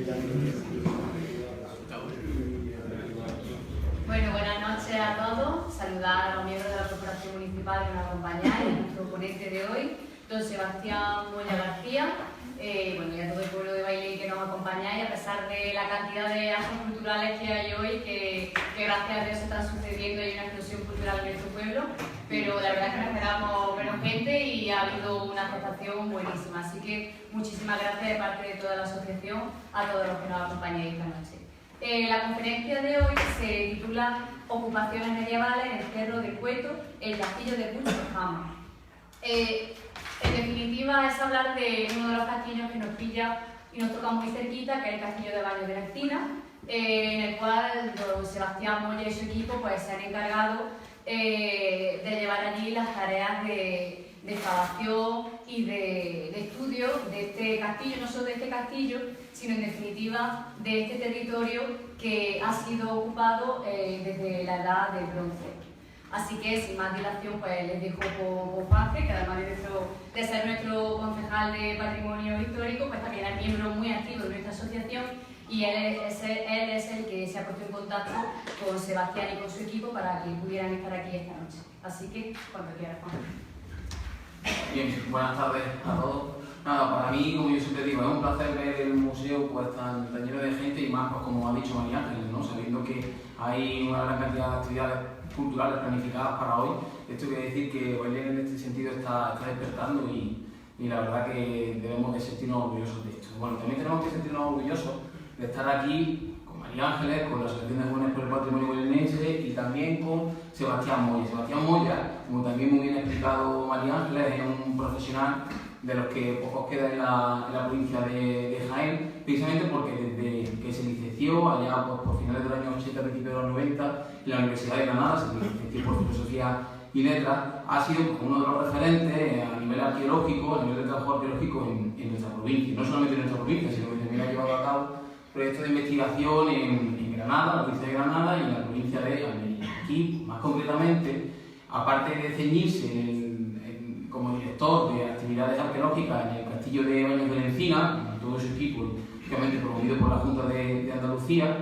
Bueno, buenas noches a todos. Saludar a los miembros de la Corporación Municipal que nos acompañáis, a nuestro ponente de hoy, don Sebastián Moya García, y a todo el pueblo de Bailén que nos acompañáis, a pesar de la cantidad de actos culturales que hay hoy, que gracias a Dios se están sucediendo y hay una explosión cultural en nuestro pueblo, pero la verdad es que nos esperamos menos gente y ha habido una aceptación buenísima. Así que muchísimas gracias de parte de toda la asociación a todos los que nos acompañáis esta noche. La conferencia de hoy se titula Ocupaciones medievales en el Cerro del Cueto, el castillo de Puigdemont. En definitiva es hablar de uno de los castillos que nos pilla y nos toca muy cerquita, que es el castillo de Baños de la Encina, en el cual don Sebastián Moya y su equipo pues, se han encargado de llevar allí las tareas de excavación y de estudio de este castillo, no solo de este castillo, sino en definitiva de este territorio que ha sido ocupado desde la edad del bronce. Así que sin más dilación pues les dejo con Juanfe, que además de ser nuestro concejal de Patrimonio Histórico, pues también es miembro muy activo de nuestra asociación y él es el que se ha puesto en contacto con Sebastián y con su equipo para que pudieran estar aquí esta noche. Así que cuando quieras, Juanfe. Bien, buenas tardes a todos. Nada, para mí, como yo siempre digo, es un placer ver el museo pues, tan lleno de gente y más, pues, como ha dicho María Ángeles, ¿no? Sabiendo que hay una gran cantidad de actividades culturales planificadas para hoy. Esto quiere decir que Bailén en este sentido está despertando y la verdad que debemos de sentirnos orgullosos de esto. Bueno, también tenemos que sentirnos orgullosos de estar aquí con María Ángeles, con la Asociación de Jóvenes por el Patrimonio Bailenense y también con Sebastián Moya. Sebastián Moya, como también muy bien ha explicado María Ángeles, es un profesional de los que pocos quedan en la provincia de Jaén, precisamente porque desde que se licenció allá por finales de los años 80, principios de los 90, en la Universidad de Granada, se licenció por Filosofía y Letras, ha sido uno de los referentes a nivel arqueológico, a nivel de trabajo arqueológico en nuestra provincia. No solamente en nuestra provincia, sino que también ha llevado a cabo proyectos de investigación en Granada, la provincia de Granada y en la provincia de Almería. Aquí, más concretamente, aparte de ceñirse como director de actividades arqueológicas en el castillo de Baños de la Encina, con todo su equipo, lógicamente promovido por la Junta de Andalucía,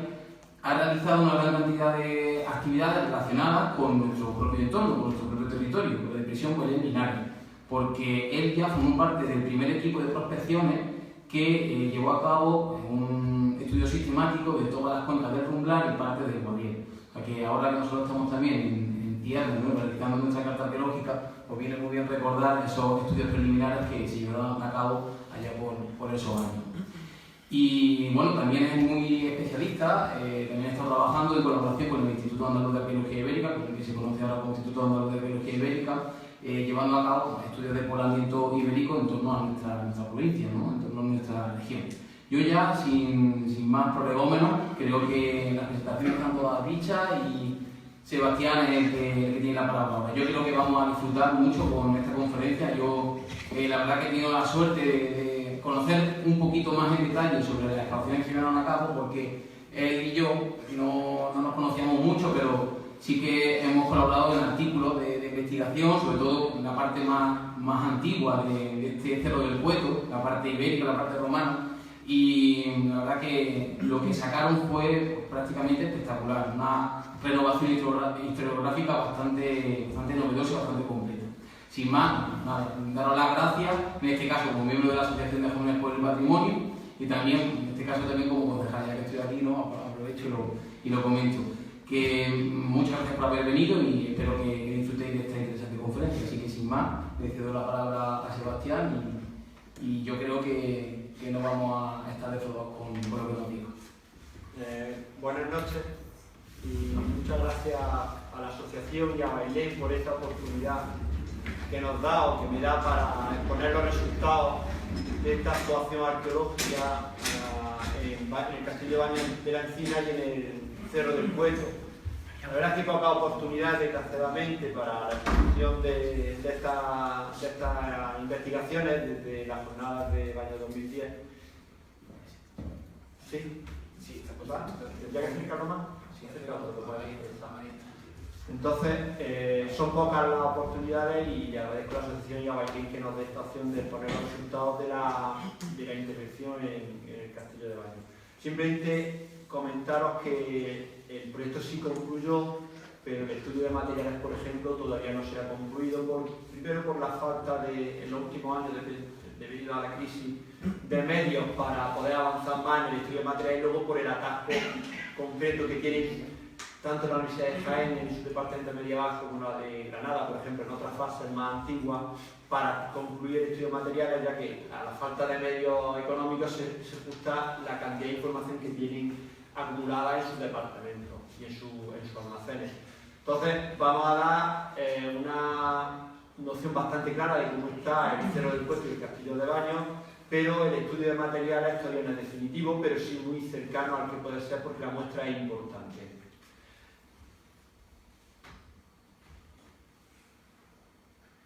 ha realizado una gran cantidad de actividades relacionadas con nuestro propio entorno, con nuestro propio territorio, con la depresión Bailén Linares, porque él ya formó parte del primer equipo de prospecciones que llevó a cabo un estudio sistemático de todas las cuencas del Rumblar y parte del Guadiel. O sea que ahora que nosotros estamos también en tierra, ¿no?, realizando nuestra carta arqueológica, pues viene muy bien recordar esos estudios preliminares que se llevaron a cabo allá por esos años. Y bueno, también es muy especialista, también está trabajando en colaboración con el Instituto Andaluz de Arqueología Ibérica, con el que se conoce ahora como Instituto Andaluz de Arqueología Ibérica, llevando a cabo estudios de poblamiento ibérico en torno a nuestra provincia, ¿no?, en torno a nuestra región. Yo ya, sin más prolegómenos, creo que las presentaciones están todas dichas y Sebastián es el que tiene la palabra ahora. Yo creo que vamos a disfrutar mucho con esta conferencia. Yo la verdad que he tenido la suerte de conocer un poquito más en detalle sobre las excavaciones que llevaron a cabo, porque él y yo no nos conocíamos mucho, pero sí que hemos colaborado en artículos de investigación, sobre todo en la parte más antigua de este Cerro del Cueto, la parte ibérica, la parte romana. Y la verdad que lo que sacaron fue pues, prácticamente espectacular, una renovación historiográfica bastante novedosa y bastante completa. Sin más, nada, daros las gracias, en este caso como miembro de la Asociación de Jóvenes por el Patrimonio y también, en este caso también como concejal, ya que estoy aquí, ¿no?, aprovecho y lo comento. Que muchas gracias por haber venido y espero que disfrutéis de esta interesante conferencia. Así que sin más, le cedo la palabra a Sebastián y yo creo que no vamos a estar defraudados con lo que nos digo. Buenas noches y muchas gracias a la asociación y a Bailén por esta oportunidad que nos da o que me da para exponer los resultados de esta actuación arqueológica en el Castillo de Baños de la Encina y en el Cerro del Cueto. La verdad es que hay pocas oportunidades, desgraciadamente, para la ejecución de estas investigaciones desde las jornadas de Baños 2010. ¿Sí? Sí, está cosa. ¿Tendría que explicarlo más? Sí, entonces, son pocas las oportunidades y le agradezco a la asociación y a Bailén que nos dé esta opción de exponer los resultados de la intervención en el Castillo de Baños. Simplemente comentaros que el proyecto sí concluyó, pero el estudio de materiales, por ejemplo, todavía no se ha concluido, primero por la falta en los últimos años, debido a la crisis, de medios para poder avanzar más en el estudio de materiales, y luego por el atasco concreto que tienen tanto la Universidad de Jaén en su departamento de medieval como la de Granada, por ejemplo, en otras fases más antiguas, para concluir el estudio de materiales, ya que a la falta de medios económicos se ajusta la cantidad de información que tienen acumulada en sus departamentos y en sus almacenes. Entonces, vamos a dar una noción bastante clara de cómo está el Cerro del Puesto y el Castillo de Baños, pero el estudio de materiales todavía no es definitivo, pero sí muy cercano al que puede ser porque la muestra es importante.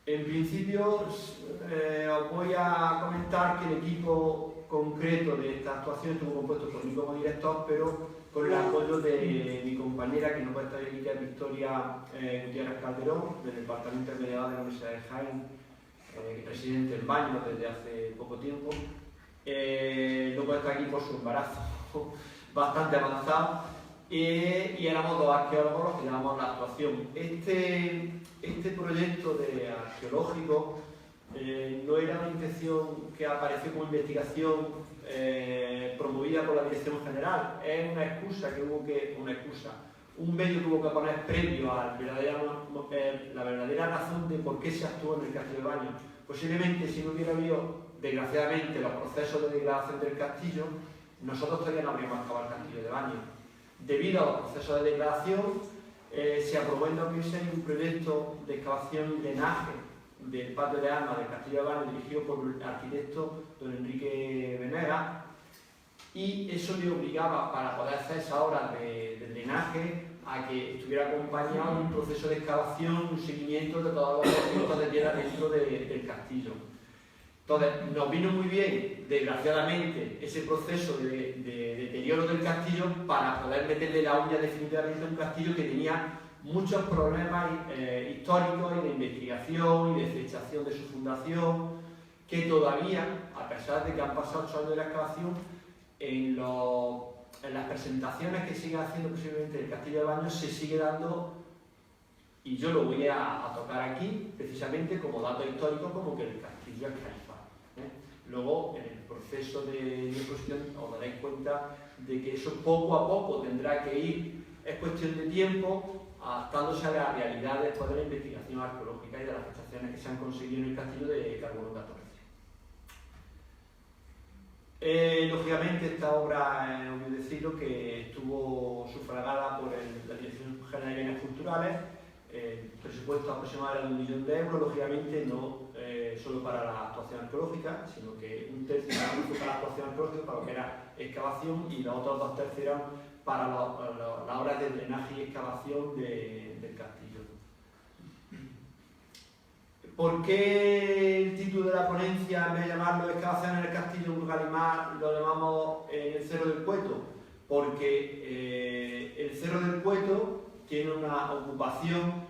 En principio, os voy a comentar que el equipo concreto de esta actuación estuvo compuesto por mí como director, pero con el apoyo de mi compañera, que no puede estar aquí, que es Victoria Gutiérrez Calderón, del Departamento de Medieval de la Universidad de Jaén, presidente del Baño desde hace poco tiempo. No puede estar aquí por su embarazo bastante avanzado. Y éramos dos arqueólogos los que llevamos la actuación. Este proyecto arqueológico no era una intención que apareció como investigación promovida por la Dirección General, es una excusa que hubo un medio que hubo que poner previo a la verdadera razón de por qué se actuó en el Castillo de Baños. Posiblemente si no hubiera habido, desgraciadamente, los procesos de degradación del castillo, nosotros todavía no habríamos acabado el Castillo de Baños. Debido a los procesos de degradación, se aprobó en 2006 un proyecto de excavación y drenaje del patio de armas del Castillo de Baños dirigido por el arquitecto don Enrique Venegas, y eso le obligaba, para poder hacer esa obra de drenaje, a que estuviera acompañado un proceso de excavación, un seguimiento de todos los objetos de tierra dentro del castillo. Entonces, nos vino muy bien, desgraciadamente, ese proceso de deterioro del castillo para poder meterle la uña definitivamente a un castillo que tenía muchos problemas históricos y de investigación y de fechación de su fundación, que todavía, a pesar de que han pasado 8 años de la excavación, en las presentaciones que siguen haciendo posiblemente el Castillo de Baños se sigue dando, y yo lo voy a tocar aquí, precisamente como dato histórico, como que el castillo es califal. Luego, en el proceso de exposición os daréis cuenta de que eso poco a poco tendrá que ir, es cuestión de tiempo, adaptándose a la realidad después de la investigación arqueológica y de las fechaciones que se han conseguido en el castillo de Carbono 14. Lógicamente, esta obra, obvio decirlo, que estuvo sufragada por la Dirección General de Bienes Culturales. El presupuesto aproximado era de 1 millón de euros, lógicamente no solo para la actuación arqueológica, sino que 1/3 fue para la actuación arqueológica, para lo que era excavación, y los otros 2/3 eran para las obras de drenaje y excavación del castillo. ¿Por qué el título de la ponencia, en vez de llamarlo excavación en el castillo de Galimar, lo llamamos el Cerro del Cueto? Porque el Cerro del Cueto tiene una ocupación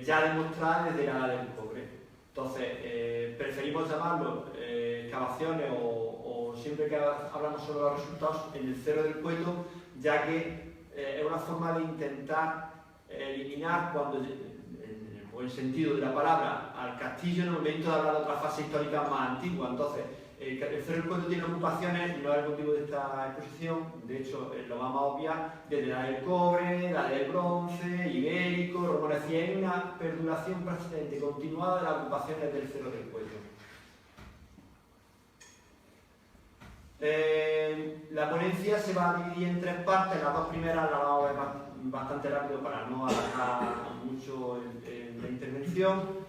ya demostrada desde la Edad del Cobre. Entonces, preferimos llamarlo excavaciones o siempre que hablamos sobre los resultados en el Cerro del Cueto, ya que es una forma de intentar eliminar, en el buen sentido de la palabra, al castillo en el momento de hablar de otra fase histórica más antigua. Entonces, el Cerro del Cueto tiene ocupaciones, no es el motivo de esta exposición, de hecho lo vamos a obviar, desde la del cobre, la del bronce, ibérico, romanesco, hay una perduración persistente, continuada de las ocupaciones del Cerro del Cueto. La ponencia se va a dividir en 3 partes, las 2 primeras las vamos a ver bastante rápido para no alargar mucho la intervención.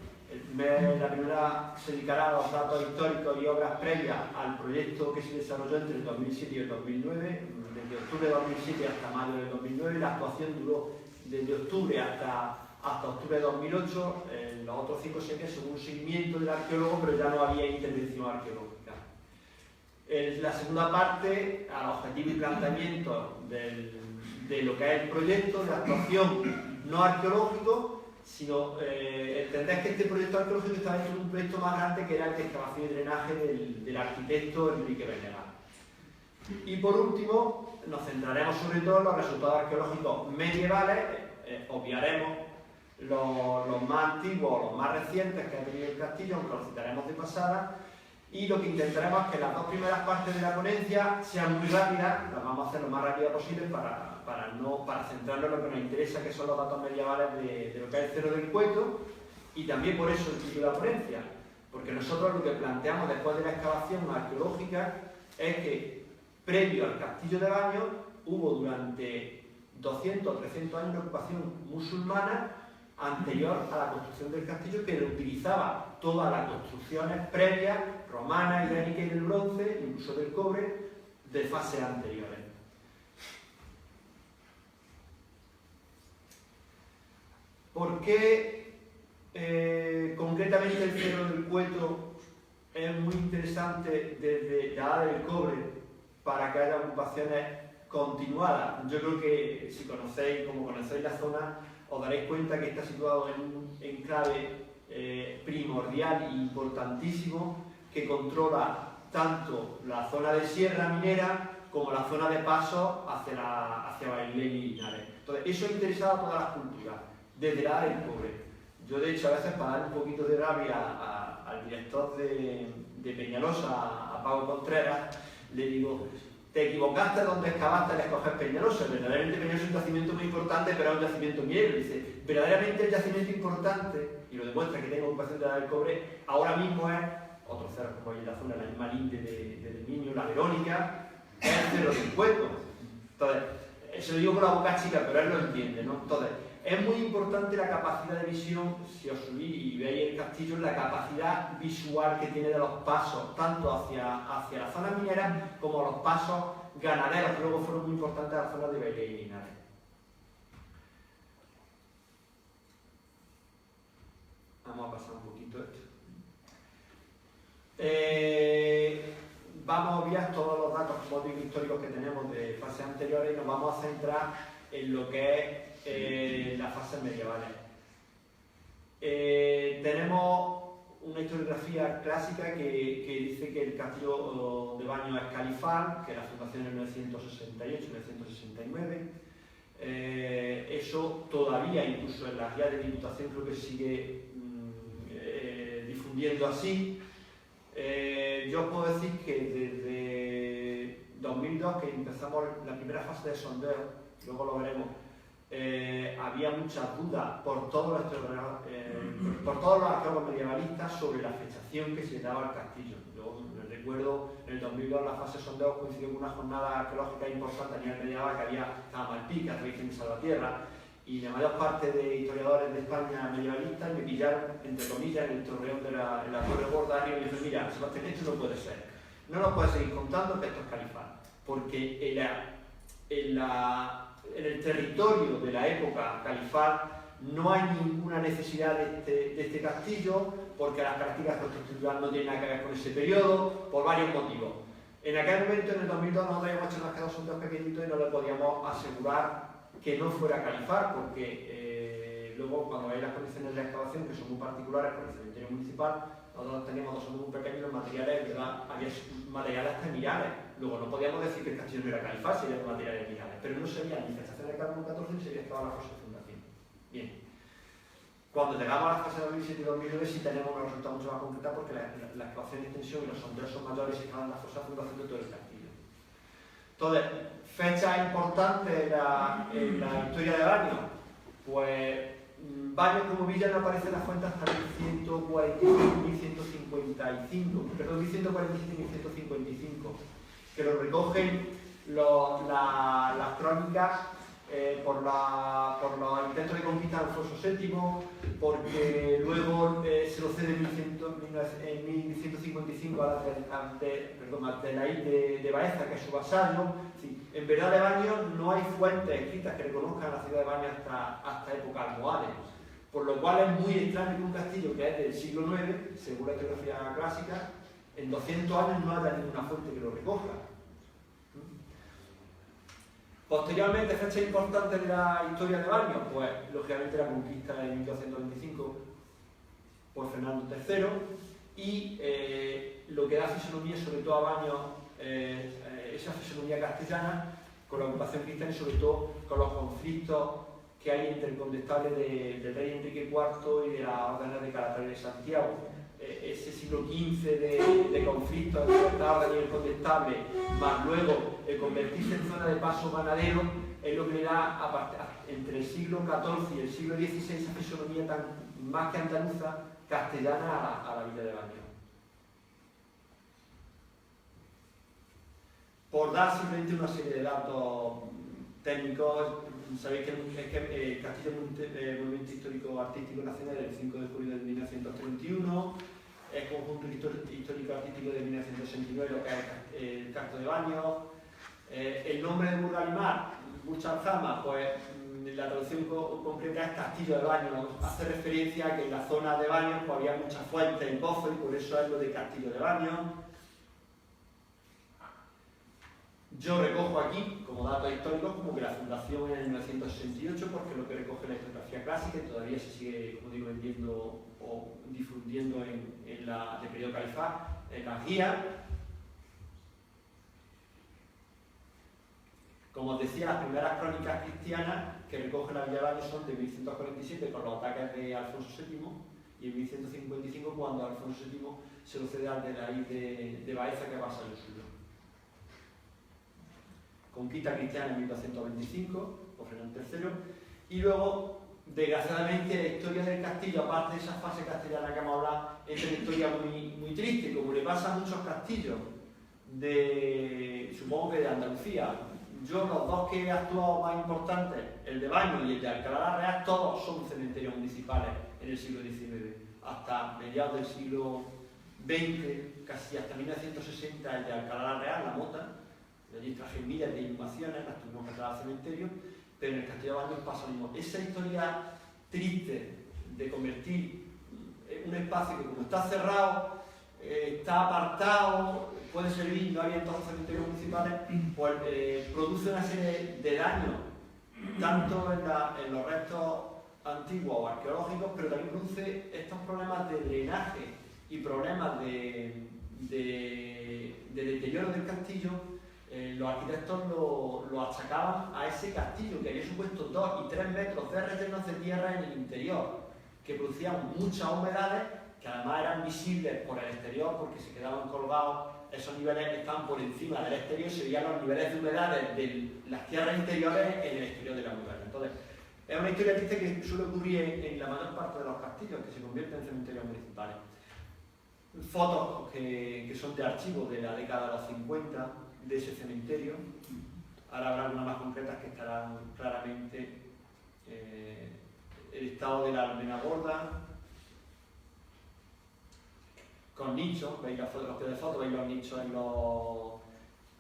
La primera se dedicará a los datos históricos y obras previas al proyecto que se desarrolló entre el 2007 y el 2009, desde octubre de 2007 hasta mayo del 2009. La actuación duró desde octubre hasta octubre de 2008. Los otros 5 series son un seguimiento del arqueólogo, pero ya no había intervención arqueológica. La segunda parte, al objetivo y planteamiento de lo que es el proyecto de actuación no arqueológico, sino entender que este proyecto arqueológico estaba dentro de un proyecto más grande que era el de excavación y drenaje del arquitecto Enrique Venegas. Y por último, nos centraremos sobre todo en los resultados arqueológicos medievales, obviaremos los más antiguos, los más recientes que ha tenido el castillo, aunque los citaremos de pasada, y lo que intentaremos es que las dos primeras partes de la ponencia sean muy rápidas, las vamos a hacer lo más rápidas posible para centrarnos en lo que nos interesa, que son los datos medievales de lo que es el Cerro del Cueto, y también por eso el título de la ponencia, porque nosotros lo que planteamos después de la excavación arqueológica es que previo al castillo de Baños hubo durante 200 o 300 años una ocupación musulmana anterior a la construcción del castillo, que utilizaba todas las construcciones previas, romanas, islámicas y del bronce, incluso del cobre, de fases anteriores. ¿Por qué concretamente el Cerro del Cueto es muy interesante desde la edad del cobre para que haya ocupaciones continuadas? Yo creo que si conocéis, como conocéis la zona, os daréis cuenta que está situado en un enclave primordial e importantísimo que controla tanto la zona de sierra minera como la zona de paso hacia Bailén y Linares. Entonces, eso ha interesado a todas las culturas, desde la edad del cobre. Yo, de hecho, a veces para dar un poquito de rabia al director de Peñalosa, a Pablo Contreras, le digo: te equivocaste donde excavaste al escoger Peñalosa. Verdaderamente Peñalosa es un yacimiento muy importante, pero es un yacimiento minero. Dice, verdaderamente el yacimiento importante, y lo demuestra que tenga ocupación de la del cobre, ahora mismo es otro cerro, como hay en la zona, la misma linde del Niño, la Verónica, es el Cerro del Cueto. Entonces, se lo digo con la boca chica, pero él lo entiende, ¿no? Entonces, es muy importante la capacidad de visión, si os subís y veis el castillo, la capacidad visual que tiene de los pasos, tanto hacia la zona minera como los pasos ganaderos, que luego fueron muy importantes a la zona de Bailén y Linares. Vamos a pasar un poquito esto. Vamos a obviar todos los datos históricos que tenemos de fases anteriores y nos vamos a centrar en lo que es las fases medievales. Tenemos una historiografía clásica que dice que el castillo de Baños es califal, que la fundación es en 968-969. Eso todavía, incluso en las guías de diputación, creo que sigue difundiendo así. Yo os puedo decir que desde 2002, que empezamos la primera fase de sondeo, luego lo veremos, había muchas dudas por todos los arqueólogos medievalistas sobre la fechación que se daba al castillo. Yo recuerdo, en el 2002 la fase de sondeo coincidió con una jornada arqueológica importante a nivel medieval, que estaba Malpica, tradición de Salvatierra, y la mayor parte de historiadores de España medievalistas me pillaron, entre comillas, en el torreón en la Torre Gorda, y me dijeron: mira, Sebastián, esto no puede ser. No nos puedes seguir contando que esto es califal, porque en el territorio de la época califal no hay ninguna necesidad de este castillo, porque las características constructivas no tienen nada que ver con ese periodo, por varios motivos. En aquel momento, en el 2002, nosotros habíamos hecho unos sondeos pequeñitos y no le podíamos asegurar que no fuera califal, porque luego, cuando veis las condiciones de la excavación, que son muy particulares por el cementerio municipal, nosotros teníamos dos sondeos muy pequeños, los materiales, ¿verdad? Había materiales hasta mirales. Luego, no podíamos decir que el castillo no era califal si había materiales mirales, pero no sería ni fechación de carbono 14 ni sería excavada la fase de fundación. Bien. Cuando llegamos a la fase de 2007 y 2009 sí tenemos unos resultados mucho más concretos, porque la excavación de extensión y los sondeos son mayores y se excavan la fase de fundación de todo el castillo. Entonces, fechas importantes en la historia de Baños, pues Baños como villa no aparece en las fuentes hasta 1145, perdón, 1147 y 1155, que lo recogen las crónicas por los intentos de conquista de Alfonso VII, porque luego se lo cede en 1155 a Abdelaid de Baeza, que es su vasallo. Sí, en verdad de Baños no hay fuentes escritas que reconozcan la ciudad de Baños hasta época almohade, por lo cual es muy extraño que un castillo que es del siglo IX, según la historiografía clásica, en 200 años no haya ninguna fuente que lo recoja. Posteriormente, fecha importante de la historia de Baños, pues lógicamente la conquista de 1225 por Fernando III, y lo que da fisonomía sobre todo a Baños esa fisonomía castellana con la ocupación cristiana y sobre todo con los conflictos que hay entre el condestable del rey Enrique IV y de las órdenes de Calatrava de Santiago. Ese siglo XV de conflictos entre esta orden y el condestable, más luego el convertirse en zona de paso ganadero, es lo que le da entre el siglo XIV y el siglo XVI esa fisonomía tan más que andaluza, castellana a la villa de Baños. Por dar simplemente una serie de datos técnicos, sabéis que el Castillo es Monumento Histórico Artístico Nacional del 5 de julio de 1931, es Conjunto Histórico Artístico de 1969, lo que es el Castro de Baños. El nombre de Burgalimar, Burchalzama, pues la traducción concreta es Castillo de Baños, hace referencia a que en la zona de Baños pues, había muchas fuentes y pozos y por eso es lo de Castillo de Baños. Yo recojo aquí, como datos históricos, como que la fundación es en 1968, porque lo que recoge la historiografía clásica y todavía se sigue, como digo, vendiendo o difundiendo en el periodo califá, en las guías. Como os decía, las primeras crónicas cristianas que recoge la Villa de Baños son de 1147 con los ataques de Alfonso VII y en 1155 cuando Alfonso VII se lo cede al de la isla de Baeza que pasa el sur. Conquista cristiana en 1225 por Fernando III y luego, desgraciadamente, la historia del castillo, aparte de esa fase castellana que hemos hablado, es una historia muy triste, como le pasa a muchos castillos supongo que de Andalucía. Yo, los dos que he actuado más importantes, el de Baños y el de Alcalá la Real, todos son cementerios municipales en el siglo XIX. Hasta mediados del siglo XX, casi hasta 1960, el de Alcalá la Real, La Mota, de allí traje miles de inhumaciones, las tuvimos que traer al cementerio, pero en el Castillo de Baños pasa lo mismo. Esa historia triste de convertir un espacio que como está cerrado, está apartado, puede servir, no había entonces cementerios municipales, pues produce una serie de daños, tanto en los restos antiguos o arqueológicos, pero también produce estos problemas de drenaje y problemas de deterioro del castillo. Los arquitectos lo achacaban a ese castillo, que había supuesto 2 y 3 metros de rellenos de tierra en el interior, que producían muchas humedades, que además eran visibles por el exterior porque se quedaban colgados, esos niveles estaban por encima del exterior, se veían los niveles de humedades de las tierras interiores en el exterior de la muralla. Entonces, es una historia triste que suele ocurrir en la mayor parte de los castillos, que se convierten en cementerios municipales. Fotos que son de archivo de la década de los 50, de ese cementerio. Ahora habrá algunas más concretas que estarán claramente el estado de la almena gorda, con nichos, veis los que de foto, veis los nichos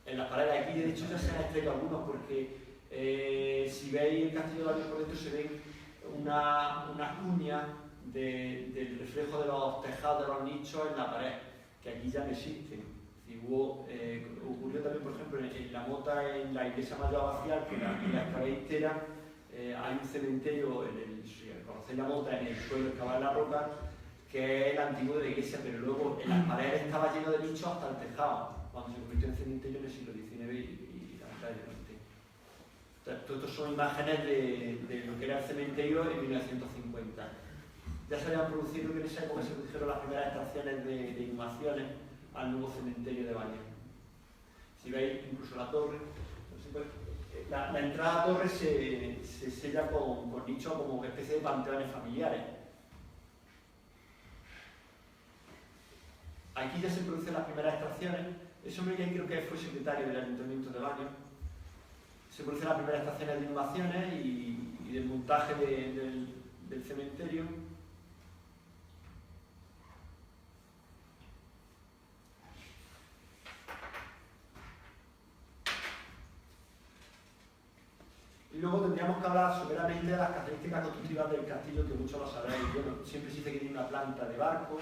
en las paredes. Aquí de hecho ya se han extraído algunos porque si veis el castillo de Baños por dentro se ven unas cuñas del reflejo de los tejados de los nichos en la pared, que aquí ya no existen. Ocurrió también, por ejemplo, en La Mota, en la iglesia mayor abacial, que en la escabestera hay un cementerio, si conocéis La Mota, en el suelo excavado en la roca, que es el antiguo de la iglesia, pero luego en las paredes estaba lleno de nichos hasta el tejado, cuando se convirtió en cementerio en el siglo XIX y la mitad del XX. Entonces, todos estos son imágenes de lo que era el cementerio en 1950. Ya se habían producido, que en esa época se produjeron las primeras extracciones de inhumaciones al nuevo cementerio de Baños. Si veis incluso la torre, pues, la entrada a la torre se sella con nichos como una especie de panteones familiares. Aquí ya se producen las primeras extracciones. Ese hombre ya creo que fue secretario del Ayuntamiento de Baños. Se producen las primeras extracciones de inhumaciones y del montaje del cementerio. Y luego tendríamos que hablar someramente de las características constructivas del castillo, que muchos lo sabréis. Bueno, siempre se dice que tiene una planta de barco,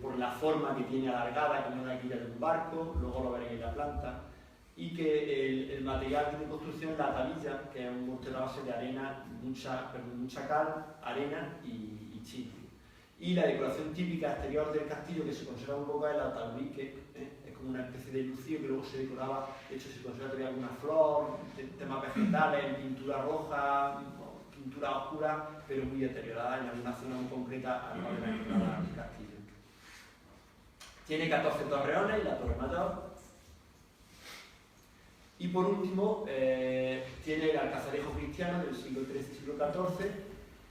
por la forma que tiene alargada, como una quilla de un barco, luego lo veréis en la planta, y que el material de construcción es la tablilla, que es un mortero a base de arena, mucha cal, arena y chile. Y la decoración típica exterior del castillo, que se conserva un poco, es la tablique, es una especie de lucío que luego se decoraba, de hecho se considera que había alguna flor, temas vegetales, pintura roja, pintura oscura, pero muy deteriorada en alguna zona muy concreta al lado de la entrada del castillo. Tiene 14 torreones y la torre mayor. Y por último, tiene el alcazarejo cristiano del siglo XIII y siglo XIV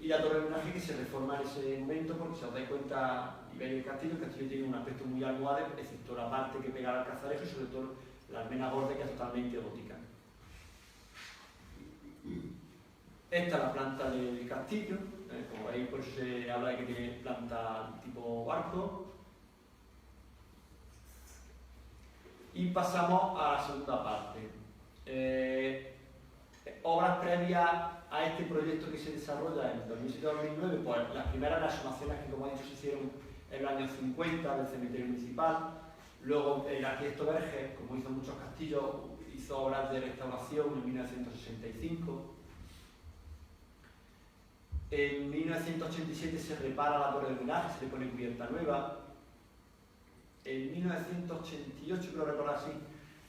y la torre de homenaje que se reforma en ese momento, porque si os dais cuenta, a nivel del castillo, el castillo tiene un aspecto muy almohade, excepto la parte que pega al alcazarejo y sobre todo la almena gorda, que es totalmente gótica. Esta es la planta del castillo, como veis, por eso se habla de que tiene planta tipo barco. Y pasamos a la segunda parte. Obras previas a este proyecto que se desarrolla en 2007-2009, pues las primeras exhumaciones que, como he dicho, se hicieron en los años 50 del cementerio municipal. Luego el arquitecto Verges, como hizo muchos castillos, hizo obras de restauración en 1965. En 1987 se repara la torre de homenaje, se le pone cubierta nueva. En 1988, creo recordar así,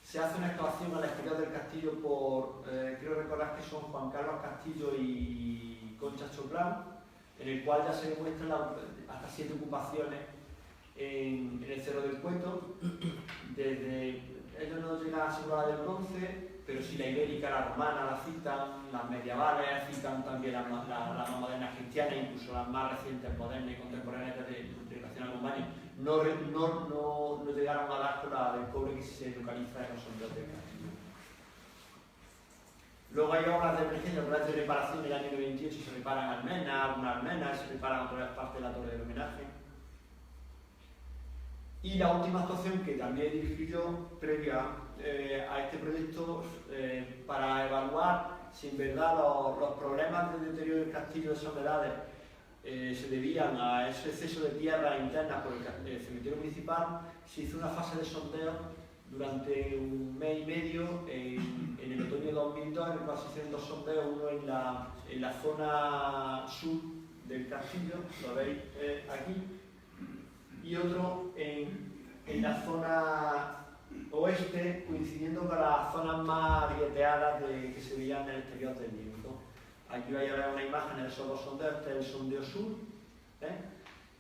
se hace una excavación al exterior del castillo por, creo recordar que son Juan Carlos Castillo y Concha Choplán, en el cual ya se demuestran hasta 7 ocupaciones en el Cerro del Cueto. Ellos no llegan a asegurar la del bronce, pero sí la ibérica, la romana la citan, las medievales citan también las más modernas cristianas, incluso las más recientes, modernas y contemporáneas de relación a Albania. No llegaron a dar con la del cobre que se localiza en los sondeos del castillo. Luego hay obras de emergencia, obras de reparación del año 98, se reparan algunas se reparan otras partes de la torre del homenaje. Y la última actuación que también dirigí yo, previa a este proyecto, para evaluar si en verdad los problemas de deterioro del castillo de Soledades se debían a ese exceso de tierra interna por el cementerio municipal, se hizo una fase de sondeo durante un mes y medio en el otoño de 2002, en el cual se hicieron 2 sondeos, uno en la zona sur del castillo, lo veis aquí, y otro en la zona oeste, coincidiendo con las zonas más grieteadas que se veían en el exterior del lienzo. Aquí vais a ver una imagen de esos 2 sondeos. Este es el sondeo sur.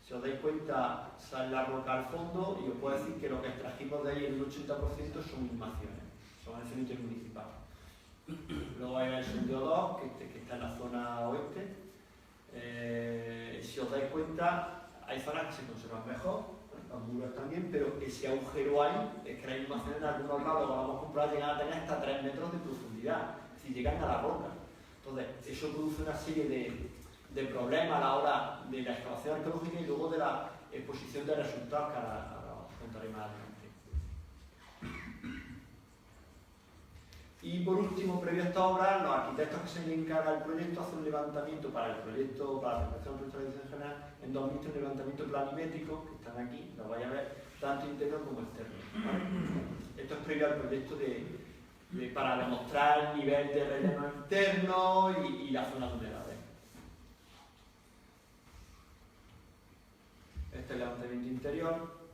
Si os dais cuenta, sale la roca al fondo y os puedo decir que lo que extrajimos de ahí, el 80% son inhumaciones, son el cementerio municipal. Luego vais a ver el sondeo 2, que está en la zona oeste. Si os dais cuenta, hay zonas que se conservan mejor, los muros también, pero ese agujero ahí, es que las inhumaciones en algunos lados, como vamos a comprobar, llegan a tener hasta 3 metros de profundidad, es decir, llegan a la roca. Entonces, eso produce una serie de problemas a la hora de la excavación arqueológica y luego de la exposición de resultados que ahora os contaré más adelante. Y por último, previo a esta obra, los arquitectos que se le encarga el proyecto hacen un levantamiento para el proyecto, para la preparación del proyecto de dirección general, en 2003 un levantamiento planimétrico, que están aquí, lo vais a ver, tanto interno como externo. ¿Vale? Esto es previo al proyecto para demostrar el nivel de relleno interno y la zona de humedades. Este es el levantamiento interior.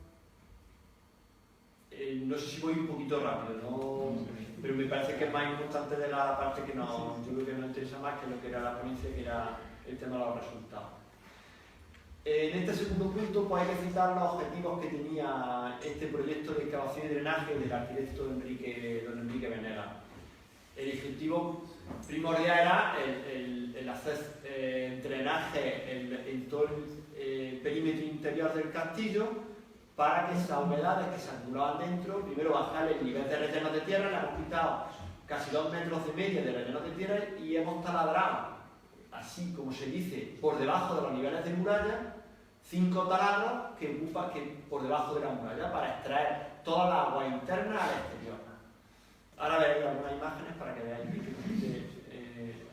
No sé si voy un poquito rápido, ¿no? Pero me parece que es más importante de la parte que yo creo que nos interesa más que lo que era la ponencia, que era el tema de los resultados. En este segundo punto pues hay que citar los objetivos que tenía este proyecto de excavación y drenaje del arquitecto don Enrique Venegas. El objetivo primordial era el hacer drenaje en todo el perímetro interior del castillo, para que esas humedades que se acumulaban dentro, primero bajar el nivel de relleno de tierra. Le hemos quitado casi 2 metros de media de relleno de tierra y hemos taladrado, así como se dice, por debajo de los niveles de muralla, 5 taladros que por debajo de la muralla, para extraer toda la agua interna al exterior. Ahora veréis algunas imágenes para que veáis que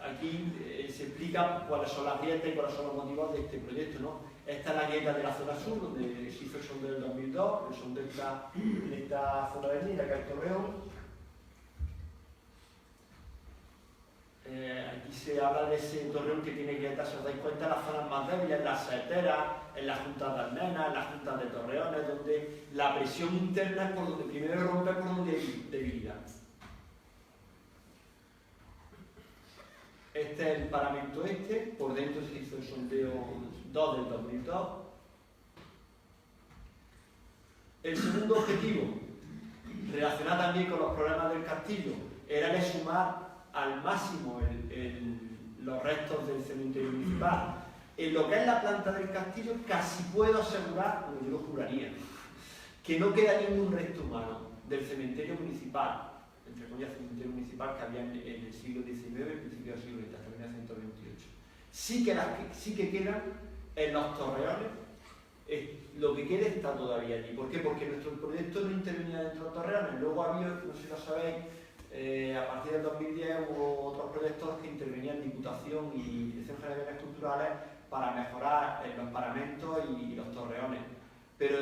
aquí se explica cuáles son las grietas y cuáles son los motivos de este proyecto, ¿no? Esta es la grieta de la zona sur, donde se hizo el sondeo del 2002, el sondeo está en esta zona de aquí, que es el Torreón. Aquí se habla de ese torreón que tiene grietas, si os dais cuenta, en las zonas más débiles, en las saeteras, en las juntas de almenas, en las juntas de torreones, donde la presión interna es por donde primero rompe, por donde hay debilidad. Este es el paramento este, por dentro se hizo el sondeo 2 del 2002. El segundo objetivo, relacionado también con los problemas del castillo, era el sumar al máximo los restos del cementerio municipal. En lo que es la planta del castillo, casi puedo asegurar, como yo lo juraría, que no queda ningún resto humano del cementerio municipal, entre comillas cementerio municipal que había en el siglo XIX, en principio del siglo XX, hasta 1928. Sí que quedan en los torreones. Lo que quede está todavía allí. ¿Por qué? Porque nuestro proyecto no intervenía dentro de los torreones. Luego había, no sé si lo sabéis, a partir del 2010 hubo otros proyectos que intervenían Diputación y Dirección General de Bienes Culturales para mejorar los paramentos y los torreones. Pero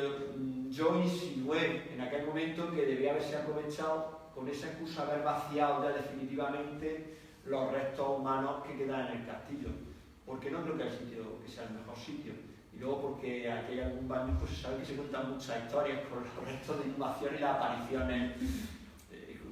yo insinué en aquel momento que debía haberse aprovechado con esa excusa haber vaciado ya definitivamente los restos humanos que quedan en el castillo. Porque no creo que sea el mejor sitio. Y luego porque aquí hay algún baño, pues se sabe que se cuentan muchas historias con los restos de inhumación y las apariciones.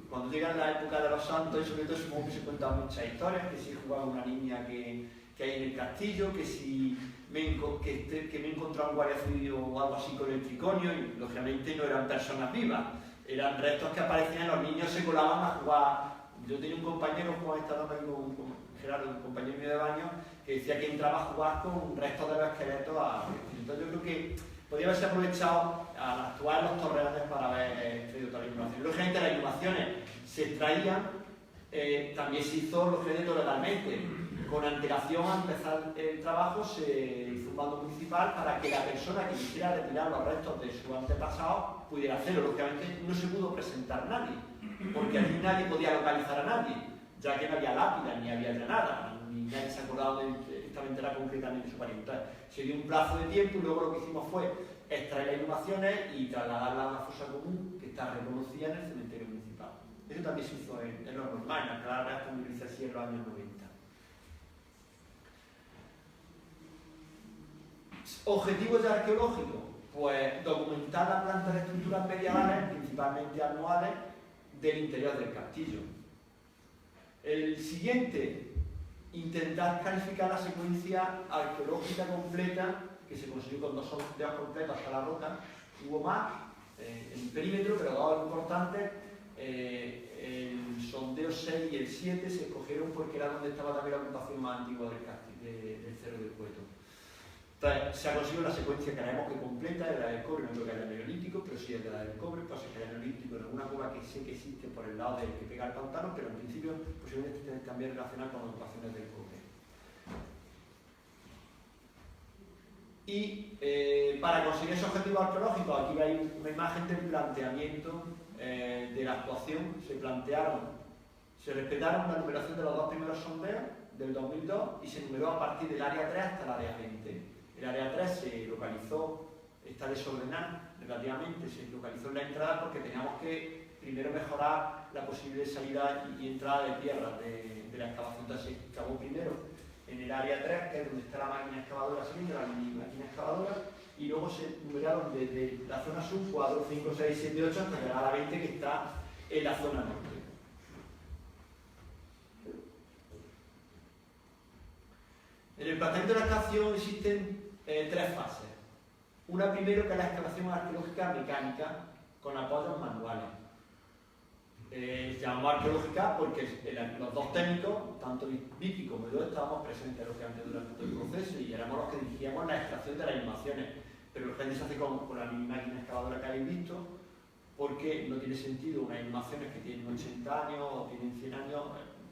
Cuando llega la época de los santos, y sobre todo supongo que se cuentan muchas historias, que si jugaba una niña que hay en el castillo, que si me he encontrado un guardia civil o algo así con el triconio, y lógicamente no eran personas vivas, eran restos que aparecían, los niños se colaban a jugar. Yo tenía un compañero, Juan, estaba ahí con Gerardo, un compañero mío de baño, que decía que entraba a jugar con restos de los esqueletos. Entonces yo creo que podría haberse aprovechado al actuar los torreones para haber extraído toda la inhumación. Lógicamente las inhumaciones se extraían, también se hizo lógicamente legalmente. Con antelación a empezar el trabajo se hizo un bando municipal para que la persona que quisiera retirar los restos de su antepasado pudiera hacerlo. Lógicamente no se pudo presentar nadie, porque allí nadie podía localizar a nadie, ya que no había lápida, ni había nada, ni nadie se acordaba de esta entera concretamente su pariente. Entonces, se dio un plazo de tiempo y luego lo que hicimos fue extraer las inhumaciones y trasladarlas a una fosa común que está reconocida en el cementerio municipal. Eso también se hizo en lo normal, en la clara como dice así en los años 90. Objetivos arqueológicos, pues documentar la planta de estructuras medievales, principalmente anuales, del interior del castillo. El siguiente, intentar calificar la secuencia arqueológica completa, que se consiguió con 2 sondeos completos hasta la roca. Hubo más en el perímetro, pero dado lo importante, el sondeo 6 y el 7 se escogieron porque era donde estaba también la ocupación más antigua del Cerro del Cueto. Entonces, se ha conseguido la secuencia que haremos que completa, de la del cobre, no creo que haya neolítico, pero sí es de la del cobre, puede ser que haya neolítico en alguna cueva que sé que existe por el lado del que pega el pantano, pero en principio posiblemente esté también relacionado con ocupaciones del cobre. Y para conseguir ese objetivo arqueológico, aquí veis una imagen del planteamiento de la actuación. Se respetaron la numeración de los 2 primeros sondeos del 2002 y se numeró a partir del área 3 hasta el área 20. El área 3 se localizó, está desordenada relativamente, se localizó en la entrada porque teníamos que primero mejorar la posible salida y entrada de tierra de la excavación. Entonces se excavó primero en el área 3, que es donde está la máquina excavadora siguiente, la máquina excavadora, y luego se numeraron desde la zona sur 4, 5, 6, 7, 8 hasta llegar a la 20 que está en la zona norte. En el planteamiento de la excavación existen 3 fases. Una primero que es la excavación arqueológica mecánica con apoyos manuales. Se llamó arqueológica porque los 2 técnicos, tanto Vicky como yo, estábamos presentes lógicamente durante todo el proceso y éramos los que dirigíamos la extracción de las inhumaciones. Pero la gente se hace con la mini máquina excavadora que habéis visto, porque no tiene sentido unas inhumaciones que tienen 80 años o tienen 100 años,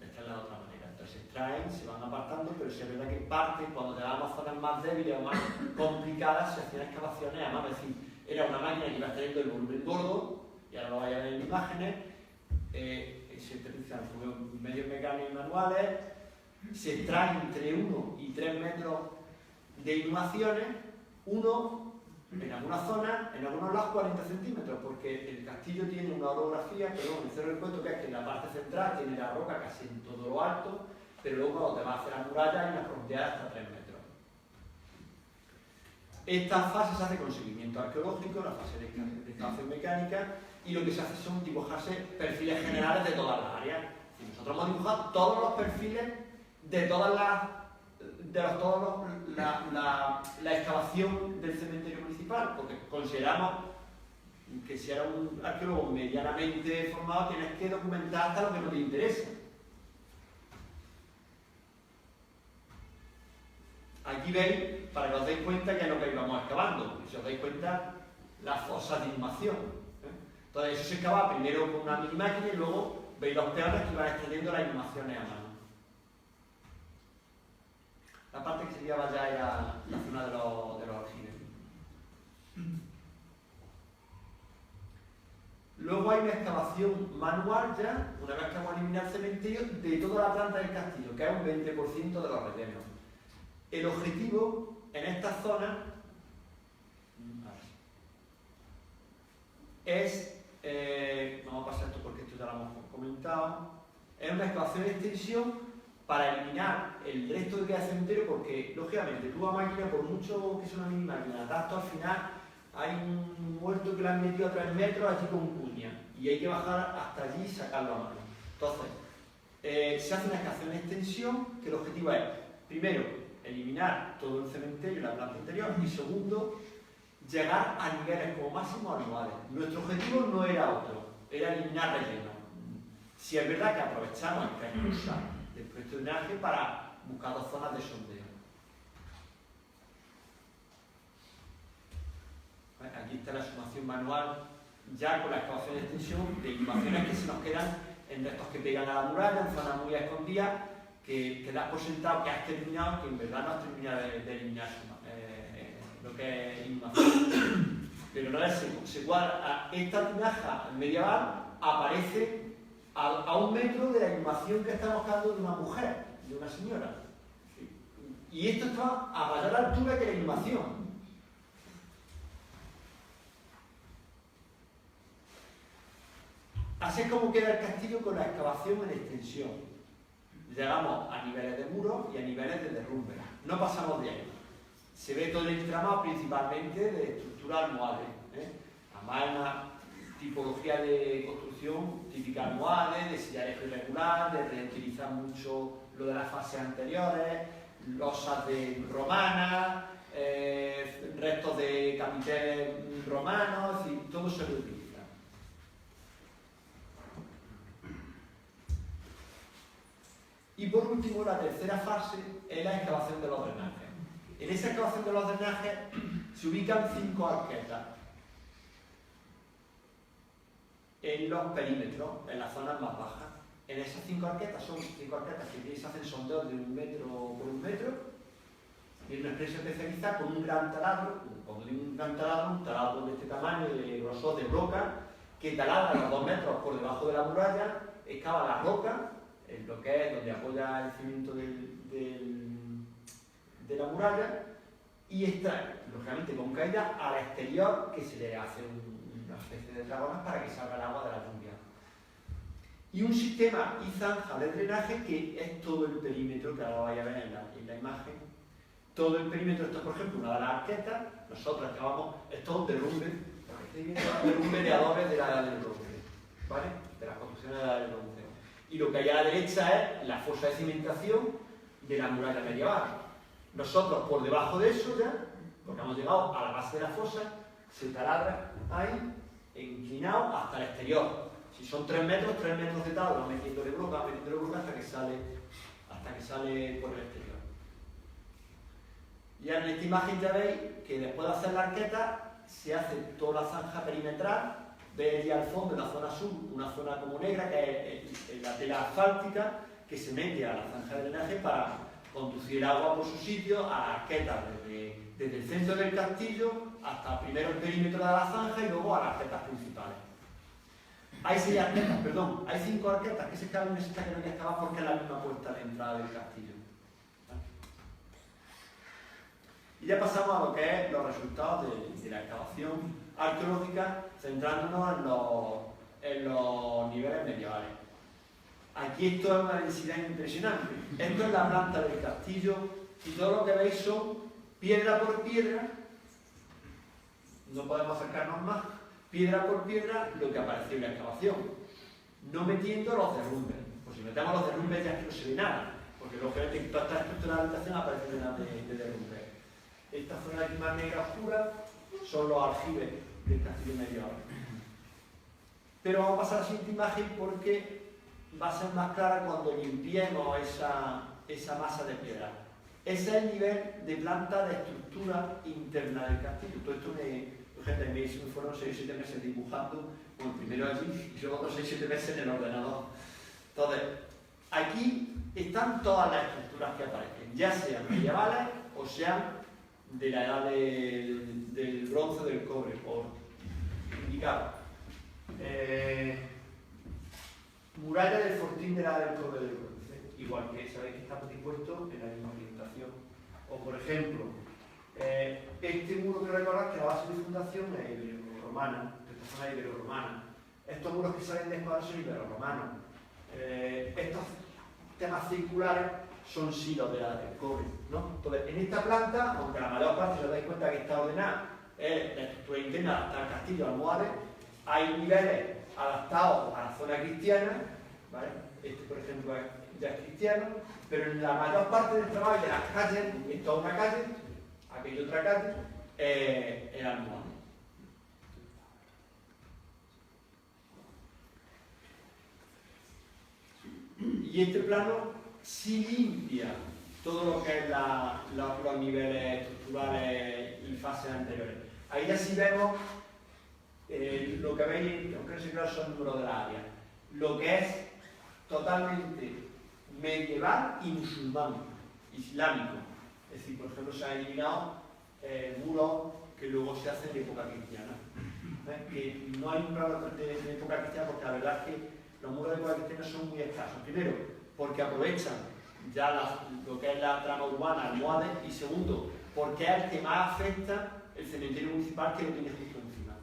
esta es la otra manera. Se extraen, se van apartando, pero sí es verdad que parte, cuando llegábamos a zonas más débiles o más complicadas, se hacían excavaciones, además, es decir, era una máquina que iba teniendo el volumen gordo, y ahora lo vais a ver en imágenes, se utilizan medios mecánicos y manuales, se extraen entre 1 y 3 metros de inhumaciones, en algunas zonas, en algunos lados 40 centímetros, porque el castillo tiene una orografía, el Cerro del Cueto, que es que en la parte central tiene la roca casi en todo lo alto, pero luego cuando te vas a hacer la muralla hay una profundidad de hasta 3 metros. Esta fase se hace con seguimiento arqueológico, la fase de excavación mecánica, y lo que se hace son dibujarse perfiles generales de todas las áreas. Y nosotros hemos dibujado todos los perfiles de todas la excavación del cementerio municipal, porque consideramos que si eres un arqueólogo medianamente formado tienes que documentar hasta lo que no te interesa. Aquí veis, para que os deis cuenta, que es lo que íbamos excavando, y si os dais cuenta, las fosas de inhumación. Entonces eso se excava primero con una mini máquina y luego veis los peones que van extendiendo las inhumaciones a mano. La parte que se llevaba ya era la zona de los aljibes. Luego hay una excavación manual ya, una vez que vamos a eliminar el cementerio, de toda la planta del castillo, que es un 20% de los rellenos. El objetivo en esta zona es, vamos a pasar esto porque esto ya lo hemos comentado, es una excavación de extensión para eliminar el resto de que hay cementerio, porque lógicamente tú a máquina, por mucho que sea una mini máquina, tacto, al final hay un muerto que le han metido a 3 metros allí con cuña y hay que bajar hasta allí y sacarlo a mano. Entonces, se hace una excavación de extensión que el objetivo es, primero, eliminar todo el cementerio y la planta interior, y segundo, llegar a niveles como máximo anuales. Nuestro objetivo no era otro, era eliminar relleno. Si es verdad que aprovechamos el recurso del proyecto de drenaje para buscar 2 zonas de sondeo. Aquí está la sumación manual, ya con la excavación de extensión, de inhumaciones que se nos quedan en restos que pegan a la muralla, en zonas muy escondidas, que das por sentado que has terminado, que en verdad no has terminado de eliminar lo que es inhumación. Pero no se cuadra. Esta tinaja medieval aparece a 1 metro de la inhumación que estamos buscando de una mujer, de una señora. Y esto está a mayor altura que la inhumación. Así es como queda el castillo con la excavación en extensión. Llegamos a niveles de muros y a niveles de derrumbe. No pasamos de ahí. Se ve todo el entramado principalmente de estructura almohade. Además es una tipología de construcción típica almohade, de sillarejo irregular, de reutilizar mucho lo de las fases anteriores, losas de romanas, restos de capiteles romanos, es decir, todo se reutiliza. Y por último, la tercera fase es la excavación de los drenajes. En esa excavación de los drenajes se ubican 5 arquetas en los perímetros, en las zonas más bajas. En esas 5 arquetas, son 5 arquetas que se hacen sondeos de 1 metro por 1 metro, y una empresa especializada con un gran taladro, cuando digo un gran taladro, un taladro de este tamaño, de grosor de roca, que taladra los 2 metros por debajo de la muralla, excava la roca, en lo que es donde apoya el cimiento de la muralla, y extrae, lógicamente con caída, al exterior, que se le hace una especie de dragonas para que salga el agua de la lluvia. Y un sistema y zanja de drenaje que es todo el perímetro, que ahora lo vais a ver en la imagen. Todo el perímetro, esto por ejemplo, una de las arquetas, nosotros excavamos, esto es un derrumbe, un derrumbe de adobes de la edad del bronce, ¿vale? De las construcciones de la edad del bronce. Y lo que hay a la derecha es la fosa de cimentación de la muralla medieval. Nosotros por debajo de eso ya, porque hemos llegado a la base de la fosa, se taladra ahí, inclinado hasta el exterior. Si son 3 metros de taladro, metiéndole broca hasta que sale por el exterior. Y en esta imagen ya veis que después de hacer la arqueta, se hace toda la zanja perimetral. Veis ya al fondo, en la zona sur, una zona como negra, que es la tela asfáltica, que se mete a la zanja de drenaje para conducir el agua por su sitio a la arqueta, desde el centro del castillo hasta primero el perímetro de la zanja y luego a las arquetas principales. Hay 6 arquetas, perdón, hay 5 arquetas que se excavan en esta que no hay que excavar porque es la misma puerta de entrada del castillo. Y ya pasamos a lo que es los resultados de la excavación arqueológica, centrándonos en los niveles medievales. Aquí esto es una densidad impresionante. Esto es la planta del castillo y todo lo que veis son piedra por piedra. No podemos acercarnos más. Piedra por piedra lo que apareció en la excavación. No metiendo los derrumbes. Pues si metemos los derrumbes ya es que no se ve nada. Porque lógicamente toda esta estructura de la habitación aparece llena de derrumbes. Esta zona de aquí más negra oscura son los aljibes del castillo medieval. Pero vamos a pasar a la siguiente imagen porque va a ser más clara cuando limpiemos esa masa de piedra. Ese es el nivel de planta de estructura interna del castillo. Todo esto gente, me fueron 6 o 7 meses dibujando, bueno, primero allí y luego otros 6 o 7 meses en el ordenador. Entonces, aquí están todas las estructuras que aparecen, ya sean medievales o sean de la edad del bronce, del cobre, oro. Indicado. Muralla del fortín de la edad del cobre del bronce, igual que sabéis que está dispuesto en la misma orientación. O por ejemplo, este muro que recordad que la base de fundación es ibero-romana, esta zona ibero-romana. Estos muros que salen de escuadra son ibero-romanos. Estos temas circulares son silos de la del cobre, ¿no? Entonces, en esta planta, aunque la mayor parte, si os dais cuenta que está ordenada, es la estructura interna adaptada al castillo, almohades, hay niveles adaptados a la zona cristiana, ¿vale? Este, por ejemplo, ya es cristiano, pero en la mayor parte del trabajo de las calles, esta es una calle, aquella otra calle, el almohade. Y este plano sí limpia todo lo que es los niveles estructurales y fases anteriores. Ahí ya sí vemos lo que veis, aunque no sé claro, son números de la área. Lo que es totalmente medieval y musulmán, islámico. Es decir, por ejemplo, se han eliminado muros que luego se hacen de época cristiana. Que no hay un plano de época cristiana porque la verdad es que los muros de época cristiana son muy escasos. Primero, porque aprovechan ya lo que es la trama urbana, almohades, y segundo, porque es el que más afecta el cementerio municipal que lo tiene justo encima.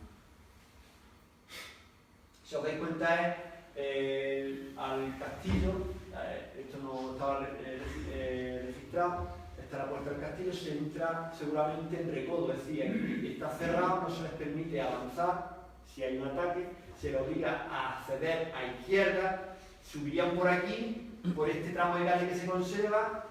Si os dais cuenta es al castillo, esto no estaba registrado, está la puerta del castillo, se entra seguramente en recodo, es decir, está cerrado, no se les permite avanzar, si hay un ataque, se les obliga a acceder a izquierda, subirían por aquí, por este tramo de calle que se conserva,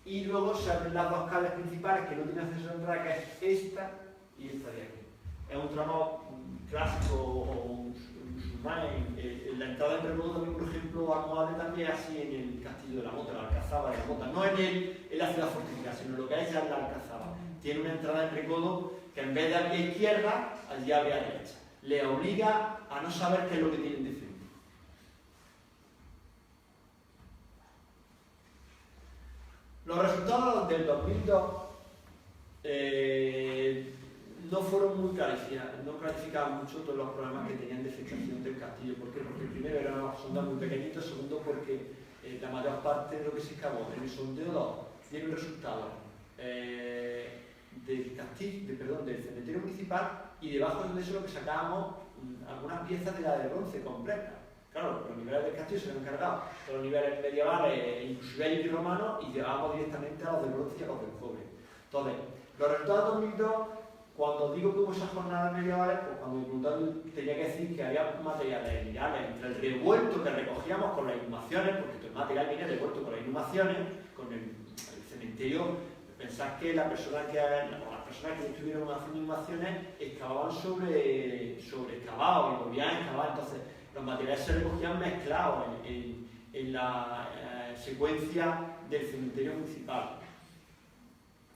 y luego se abren las dos calles principales que no tienen acceso a entrada, que es esta y esta de aquí. Es un tramo clásico o musulmán. En la entrada del recodo también, por ejemplo, almohade también así en el castillo de la Mota, la alcazaba de la Mota, no en la ciudad fortificada, sino lo que es ya la alcazaba. Tiene una entrada en recodo que en vez de abrir a izquierda, allí abre a derecha. Le obliga a no saber qué es lo que tienen de frente. Los resultados del 2002 no fueron muy clarificados, no clarificaban mucho todos los problemas que tenían de afectación del castillo. ¿Por qué? Porque primero eran unos sondeos muy pequeñitos, segundo porque la mayor parte de lo que se excavó en el sondeo 2 tiene un resultado del castillo, del cementerio municipal, y debajo de eso lo que sacábamos algunas piezas de la de bronce completa. Claro, los niveles del castillo se habían encargado de los niveles medievales, inclusive y romanos, y llegábamos directamente a los de bronce y a los del cobre. Entonces, los resultados de 2002, cuando digo que hubo esas jornadas medievales, pues cuando me preguntaron tenía que decir que había materiales lineales entre el revuelto que recogíamos con las inhumaciones, porque todo el material viene revuelto con las inhumaciones, con el cementerio. Pensad que las personas que estuvieron haciendo inhumaciones excavaban sobre excavados y volvían a excavar, entonces los materiales se recogían mezclados en la secuencia del cementerio municipal.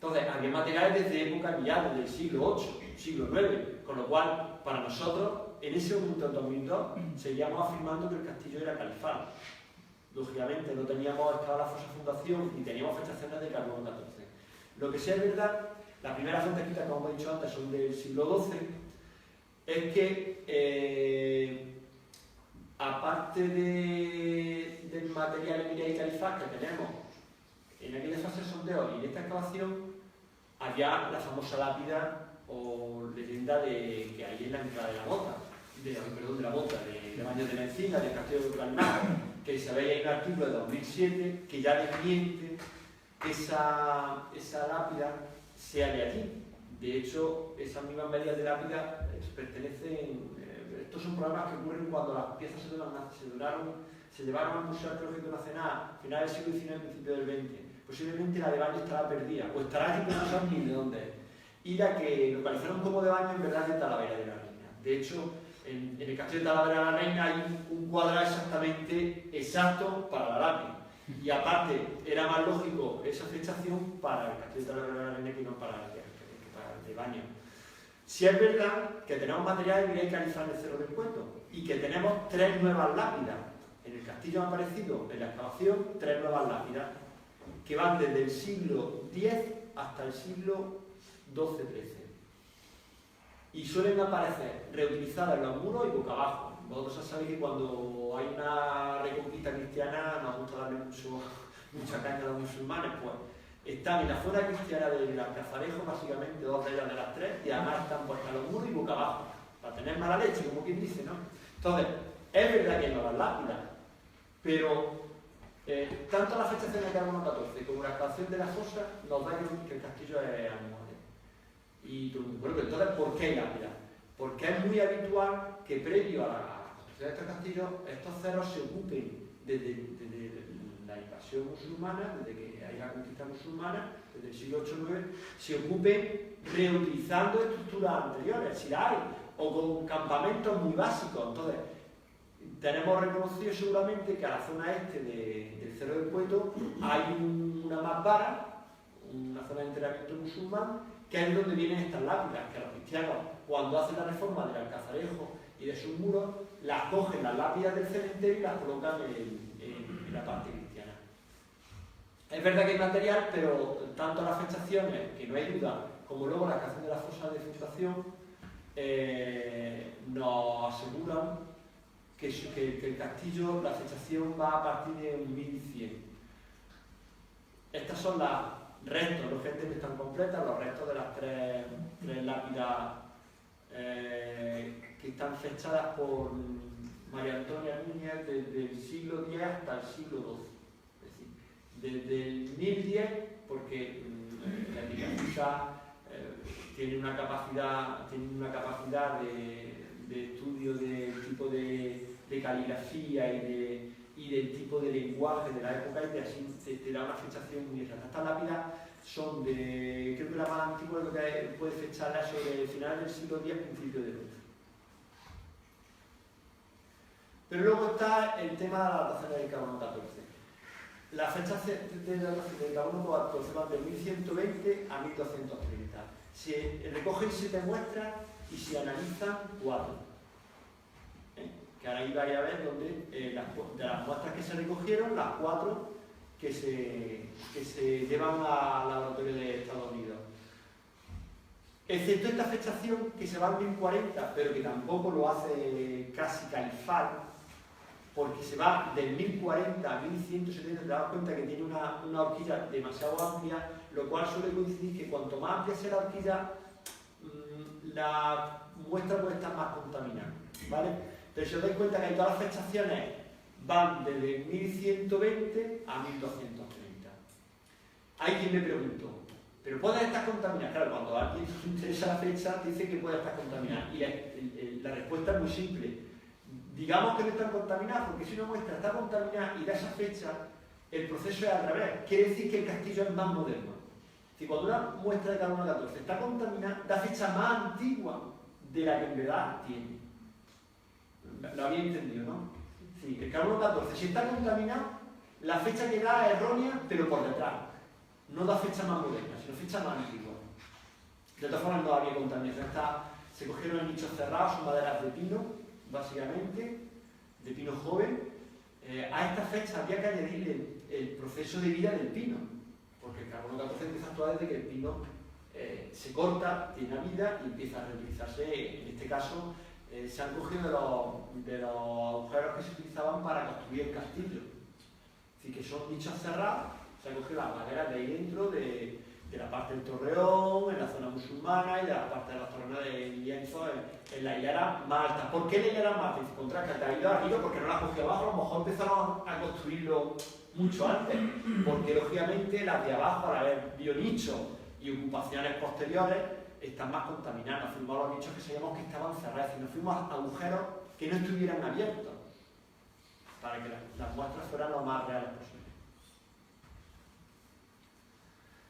Entonces, había materiales desde época ya desde el siglo VIII, siglo IX, con lo cual, para nosotros, en ese momento, en 2002, seguíamos afirmando que el castillo era califal. Lógicamente, no teníamos excavado la fosa fundación ni teníamos fechaciones de carbono 14. Lo que sí es verdad, las primeras fuentes escritas, como hemos dicho antes, son del siglo XII, es que aparte del material emilia y califat que tenemos en aquella fase de sondeo y en esta excavación, había la famosa lápida o leyenda que hay en la entrada de la Mota, de la Mota, de Baños de la Encina, del castillo de Granada. que sabéis hay un artículo de 2007 que ya desmiente que esa lápida sea de allí. De hecho, esas mismas medidas de lápida pertenecen... estos son problemas que ocurren cuando las piezas se llevaron al Museo Arqueológico Nacional a finales del siglo XIX, principios del XX. Posiblemente la de Baño estará perdida, o estará allí, pero no saben ni de dónde es. Y la que localizaron como de Baño en verdad es de Talavera de la Reina. De hecho, en el castillo de Talavera de la Reina hay un cuadrado exactamente exacto para la lápida. Y aparte, era más lógico esa fechación para el castillo de Talavera de la Reina que no para el de Baño. Si es verdad que tenemos materiales que hay que analizar en el Cerro del Puerto y que tenemos 3 nuevas lápidas. En el castillo han aparecido en la excavación 3 nuevas lápidas que van desde el siglo X hasta el siglo XII-XIII. Y suelen aparecer reutilizadas en los muros y boca abajo. Vosotros sabéis que cuando hay una reconquista cristiana nos gusta darle mucha caña a los musulmanes, pues están en la zona cristiana del Alcazarejo, básicamente 2 de ellas de las 3, y además están puestas en los muros y boca abajo, para tener mala leche, como quien dice, ¿no? Entonces, es verdad que hay nuevas lápidas, pero tanto la fechación de carbono 14 como la excavación de la fosa nos da que el castillo es anual. Y bueno, entonces, ¿por qué hay lápidas? Porque es muy habitual que previo a la construcción de estos castillos, estos cerros se ocupen desde la invasión musulmana, desde que hay la conquista musulmana, desde el siglo VIII-IX, se ocupen reutilizando estructuras anteriores, si la hay, o con campamentos muy básicos. Entonces, tenemos reconocido seguramente que a la zona este del Cerro del Puerto hay una mampara, una zona de entrenamiento musulmán, que es donde vienen estas lápidas, que los cristianos, cuando hacen la reforma del Alcazarejo y de sus muros, las cogen las lápidas del cementerio y las colocan en la parte cristiana. Es verdad que hay material, pero tanto las fechaciones, que no hay duda, como luego la creación de las fosas de filtración, nos aseguran que el castillo, la fechación va a partir de 1100. Estas son las restos, los restos que están completas, los restos de las tres lápidas que están fechadas por María Antonia Núñez desde el siglo X hasta el siglo XII. Es decir, desde el 1010, porque la Epicafisa tiene una capacidad de estudio del tipo de caligrafía y del tipo de lenguaje de la época, y de así te da una fechación muy exacta. Estas lápidas son de, creo que la más antigua que puede fecharla sobre el final del siglo X, principio del XI. Pero luego está el tema de la datación del carbono 14. Las fechas de la datación del carbono 14 van de 1120 a 1230. Se recogen 7 muestras y se analizan 4. Que ahora iba a ver donde de las muestras que se recogieron, las 4 que se llevan al laboratorio de Estados Unidos. Excepto esta fechación que se va en 1040, pero que tampoco lo hace casi califar, porque se va del 1040 a 1170, te das cuenta que tiene una horquilla demasiado amplia, lo cual suele coincidir que cuanto más amplia sea la horquilla, la muestra puede estar más contaminada, ¿vale? Pero si os dais cuenta que todas las fechaciones van desde 1120 a 1230. Hay quien me preguntó, ¿pero puede estar contaminada? Claro, cuando a alguien le interesa la fecha, dice que puede estar contaminada. Y la respuesta es muy simple. Digamos que no están contaminadas, porque si una muestra está contaminada y da esa fecha, el proceso es al revés. Quiere decir que el castillo es más moderno. Si cuando una muestra de carbono 14 está contaminada, da fecha más antigua de la que en verdad tiene. Lo había entendido, ¿no? Sí, el carbono 14, si está contaminado, la fecha que da es errónea, pero por detrás. No da fecha más moderna, sino fecha más antigua. De todas formas, no había contaminación. Se cogieron en nichos cerrados, son maderas de pino, básicamente, de pino joven. A esta fecha había que añadirle el proceso de vida del pino, porque el carbono 14 empieza a actuar desde que el pino se corta, tiene vida y empieza a reutilizarse. En este caso, se han cogido de los agujeros que se utilizaban para construir el castillo. Es decir, que son nichos cerrados, se han cogido las maderas de ahí dentro, de de la parte del Torreón, en la zona musulmana y de la parte de la zona de lienzo en la hilera más alta. ¿Por qué la hilera más alta? Dice, contra que te ha ido arriba porque no la cogió abajo, a lo mejor empezaron a construirlo mucho antes, porque lógicamente las de abajo, al haber bionichos y ocupaciones posteriores, están más contaminadas. Nos fuimos a los nichos que sabíamos que estaban cerrados, y nos fuimos a agujeros que no estuvieran abiertos, para que las muestras fueran lo más reales posible.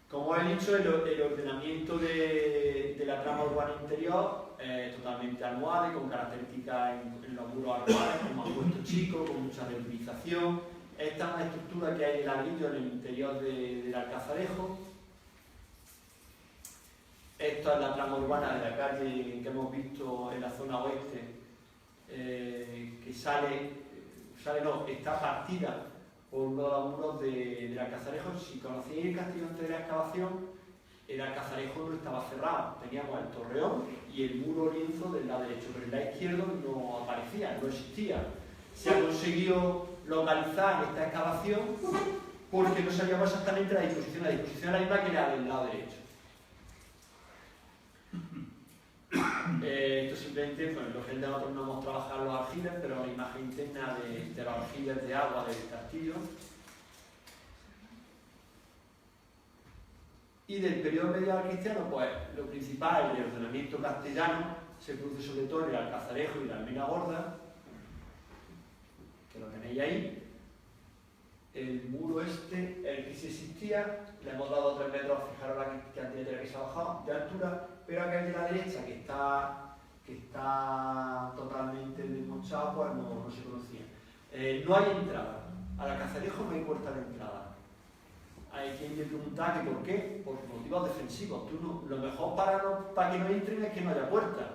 Como he dicho, el ordenamiento de la trama urbana interior es totalmente almohade, con características en los muros almohades, con mampuestos chicos, con mucha reutilización. Esta es una estructura que hay de ladrillo en el interior del Alcazarejo. Esto es la trama urbana de la calle que hemos visto en la zona oeste, que está partida por uno de los muros del Alcazarejo. Si conocéis el castillo antes de la excavación, el Alcazarejo no estaba cerrado. Teníamos el torreón y el muro lienzo del lado derecho, pero el lado izquierdo no aparecía, no existía. Se ha conseguido localizar esta excavación porque no sabíamos exactamente la disposición. La disposición era la misma que la del lado derecho. Esto simplemente, pues, lógicamente nosotros no hemos trabajado los aljibes, pero la imagen interna de los aljibes de agua del castillo. Y del periodo medieval cristiano, pues lo principal, el ordenamiento castellano, se produce sobre todo en el Alcazarejo y la Almena Gorda, que lo tenéis ahí. El muro este, el que sí existía, le hemos dado 3 metros, fijaros la cantidad de tierra que se ha bajado de altura, pero acá el de la derecha, que está totalmente desmochado, pues no se conocía. No hay entrada, al Alcazarejo no hay puerta de entrada. Hay quien te pregunta que por qué, por motivos defensivos. Lo mejor para que no entren es que no haya puerta.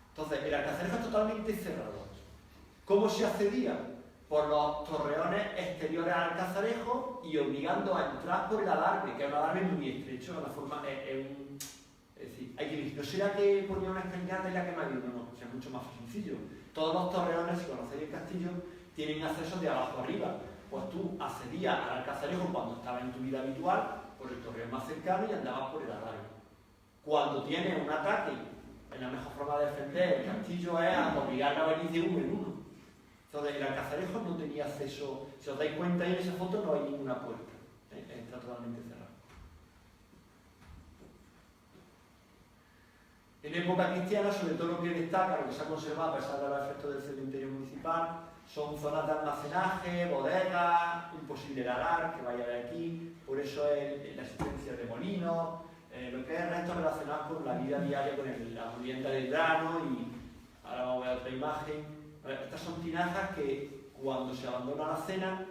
Entonces, el Alcazarejo es totalmente cerrado. ¿Cómo se accedía? Por los torreones exteriores al Alcazarejo y obligando a entrar por el adarve, que es un adarve muy estrecho, de la forma, es decir, hay que decir, ¿no será que ponía una escalinata y la que me ha ido? No, o sea, es mucho más sencillo. Todos los torreones, si conocéis el castillo, tienen acceso de abajo arriba. Pues tú accedías al Alcazarejo cuando estabas en tu vida habitual, por el torreón más cercano y andabas por el adarve. Cuando tienes un ataque, la mejor forma de defender el castillo es obligarlo a venir de uno en uno. Entonces, el Alcazarejo no tenía acceso, si os dais cuenta ahí en esa foto no hay ninguna puerta, está totalmente cerrado. En época cristiana, sobre todo lo que destaca, lo que se ha conservado a pesar de los efectos del cementerio municipal, son zonas de almacenaje, bodegas, un posible lagar que vaya de aquí, por eso es la existencia de molinos, lo que es restos relacionados con la vida diaria, con la molienda del grano, y ahora vamos a ver otra imagen. Estas son tinajas que cuando se abandona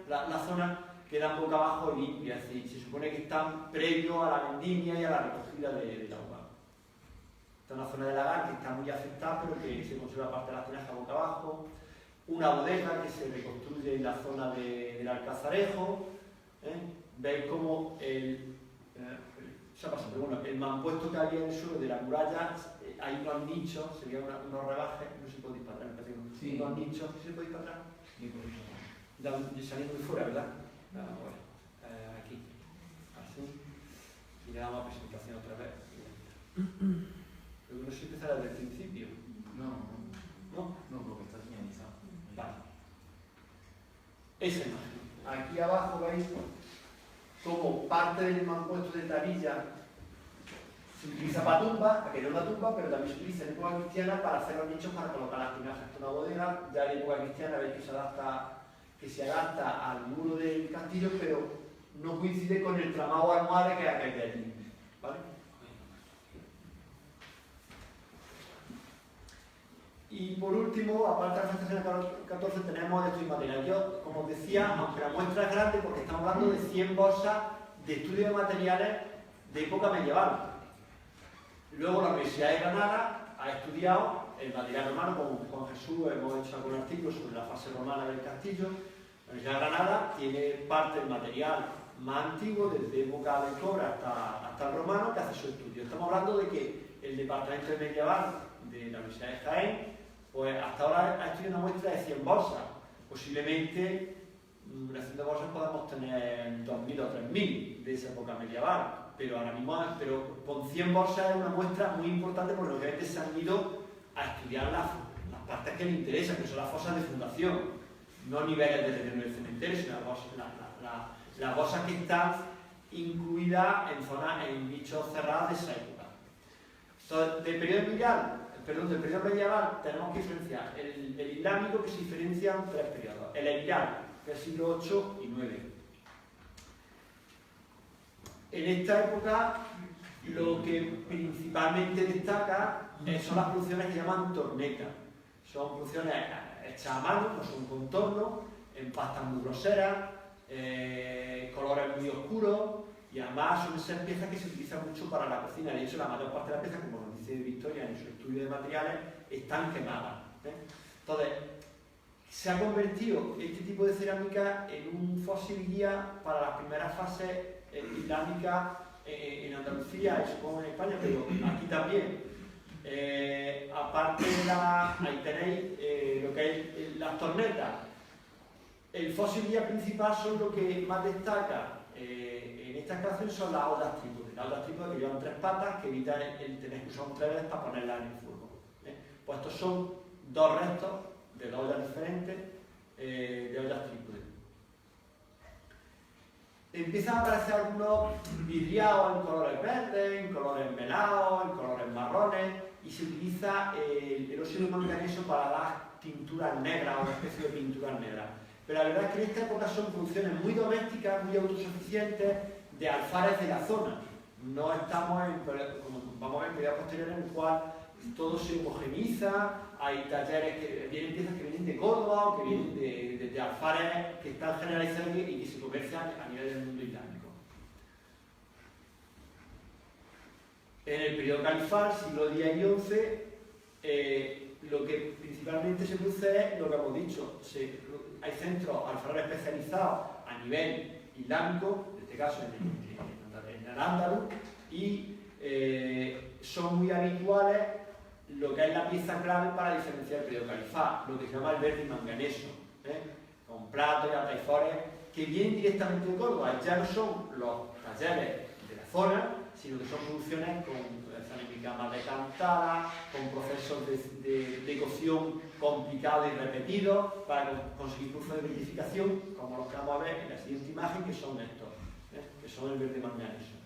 la zona quedan boca abajo y limpias, es decir, se supone que están previo a la vendimia y a la recogida del agua. Esta es una zona de lagar que está muy afectada, pero que se conserva parte de la tinaja boca abajo. Una bodega que se reconstruye en la zona del Alcazarejo. Veis cómo el mampuesto que había en el suelo de la muralla, hay unos nichos, serían unos rebajes, no se puede ir para atrás, me parece que sí. Unos nichos, ¿sí se puede ir para atrás? Sí, por eso. Saliendo de fuera, ¿verdad? Bueno, aquí, así, y le damos a presentación otra vez. Pero no sé empezar desde el principio. No, porque está señalizado. Vale. Esa imagen. Aquí abajo veis como parte del mampuesto de tabilla se utiliza para tumbas, para que no es una tumba, pero también se utiliza en época cristiana para hacer los nichos para colocar las tinajas. Esto es una bodega, ya en época cristiana veis que se adapta al muro del castillo, pero no coincide con el tramado almohade que hay de allí. ¿Vale? Y por último, aparte de la festación 14, tenemos estos materiales. Yo, como os decía, aunque la muestra es grande, porque estamos hablando de 100 bolsas de estudio de materiales de época medieval. Luego la Universidad de Granada ha estudiado el material romano, con Jesús hemos hecho algún artículo sobre la fase romana del castillo. La Universidad de Granada tiene parte del material más antiguo, desde época del cobre hasta el romano, que hace su estudio. Estamos hablando de que el departamento medieval de la Universidad de Jaén, pues hasta ahora ha estudiado una muestra de 100 bolsas. Posiblemente, de 100 bolsas podemos tener 2.000 o 3.000 de esa época medieval. pero ahora mismo, pero con 100 bolsas es una muestra muy importante porque obviamente se han ido a estudiar las partes que les interesan, que son las fosas de fundación, no niveles de terreno del cementerio, sino las bolsas que están incluidas en zonas, en nichos cerrados de esa época. Entonces, del periodo medieval tenemos que diferenciar el islámico, que se diferencian 3 periodos, el emiral, que es el siglo 8 y 9. En esta época lo que principalmente destaca son las producciones que llaman tornetas. Son producciones hechas a mano, no son contornos, en pastas muy groseras, colores muy oscuros, y además suelen ser piezas que se utilizan mucho para la cocina. De hecho, la mayor parte de las piezas, como nos dice Victoria en su estudio de materiales, están quemadas. Entonces, se ha convertido este tipo de cerámica en un fósil guía para las primeras fases islámicas en Andalucía y supongo en España, pero aquí también. Aparte de ahí tenéis lo que es las tornetas. El fósil guía principal son lo que más destaca en esta excavación son las ollas trípodes. Las ollas trípodes que llevan 3 patas que evitan el tener que usar un trébol para ponerlas en el fuego. Pues estos son 2 restos de 2 ollas diferentes de ollas trípodes. Empiezan a aparecer algunos vidriados en colores verdes, en colores melados, en colores marrones, y se utiliza el óxido de manganeso para dar tinturas negras o una especie de pinturas negras. Pero la verdad es que en esta época son funciones muy domésticas, muy autosuficientes, de alfares de la zona. No estamos como vamos a ver en periodo posterior, en el cual todo se homogeneiza, hay talleres que vienen piezas que vienen de Córdoba o que vienen de alfares que están generalizados y que se comercian a nivel del mundo islámico. En el periodo califal, siglo X y XI, lo que principalmente se produce es lo que hemos dicho. Hay centros alfareros especializados a nivel islámico, en este caso en Al-Ándalus, y son muy habituales lo que es la pieza clave para diferenciar el periodo califal, lo que se llama el verde manganeso, con platos y altaifores que vienen directamente de Córdoba. Ya no son los talleres de la zona, sino que son producciones con cerámica más decantada, con procesos de cocción complicados y repetidos para conseguir procesos de verificación, como los que vamos a ver en la siguiente imagen, que son estos, que son el verde manganeso.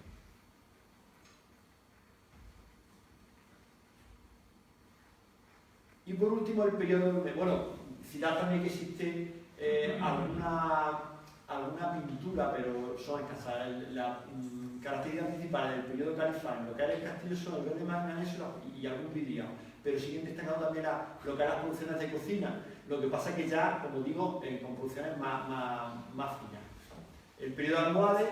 Y por último, el periodo, bueno, citar también que existe alguna pintura, pero son escasas. La característica principal del periodo califal en lo que era el castillo son el verde manganeso y algún vidriado, pero siguen destacando también lo que eran las producciones de cocina. Lo que pasa es que ya, como digo, con producciones más finas. El periodo almohade,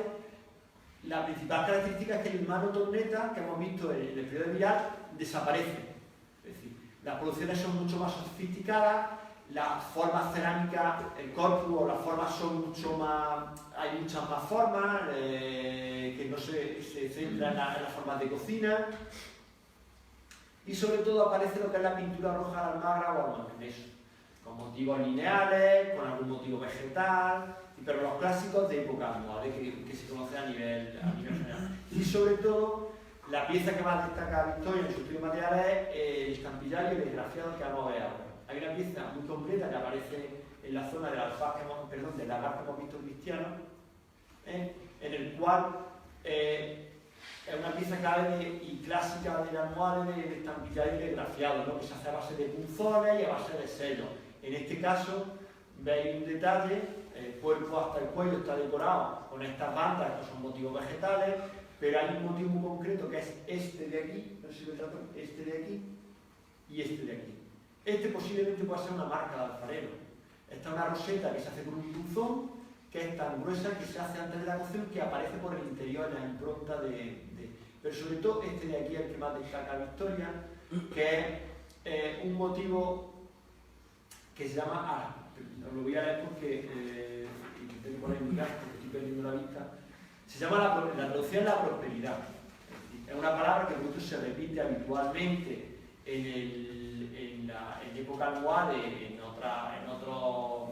la principal característica es que el mano torneta que hemos visto en el periodo viral desaparece. Es decir, las producciones son mucho más sofisticadas, las formas cerámicas, el corpus o las formas son mucho más, hay muchas más formas que no se centran en las formas de cocina, y sobre todo aparece lo que es la pintura roja al almagra o al manganeso, con motivos lineales, con algún motivo vegetal, pero los clásicos de época almohade que se conocen a nivel general. Y sobre todo, la pieza que más destaca Victoria en su estudio de materiales es el estampillario y el grafiado que vamos a ver ahora. Hay una pieza muy completa que aparece en la zona del lagar que hemos visto cristiano, en el cual es una pieza clave y clásica del almohade, del estampillario y del grafiado, ¿no? Que se hace a base de punzones y a base de sellos. En este caso, veis un detalle, el cuerpo hasta el cuello está decorado con estas bandas que son motivos vegetales, pero hay un motivo muy concreto que es este de aquí, no sé si lo trato, este de aquí y este de aquí. Este posiblemente pueda ser una marca de alfarero. Esta es una roseta que se hace con un punzón, que es tan gruesa que se hace antes de la cocción, que aparece por el interior en la impronta Pero sobre todo este de aquí es el que más destaca Victoria, que es un motivo que se llama lo voy a leer porque intenté poner mi gasto, porque estoy perdiendo la vista. Se llama la traducción la prosperidad. Es una palabra que por se repite habitualmente en época almohade, en otros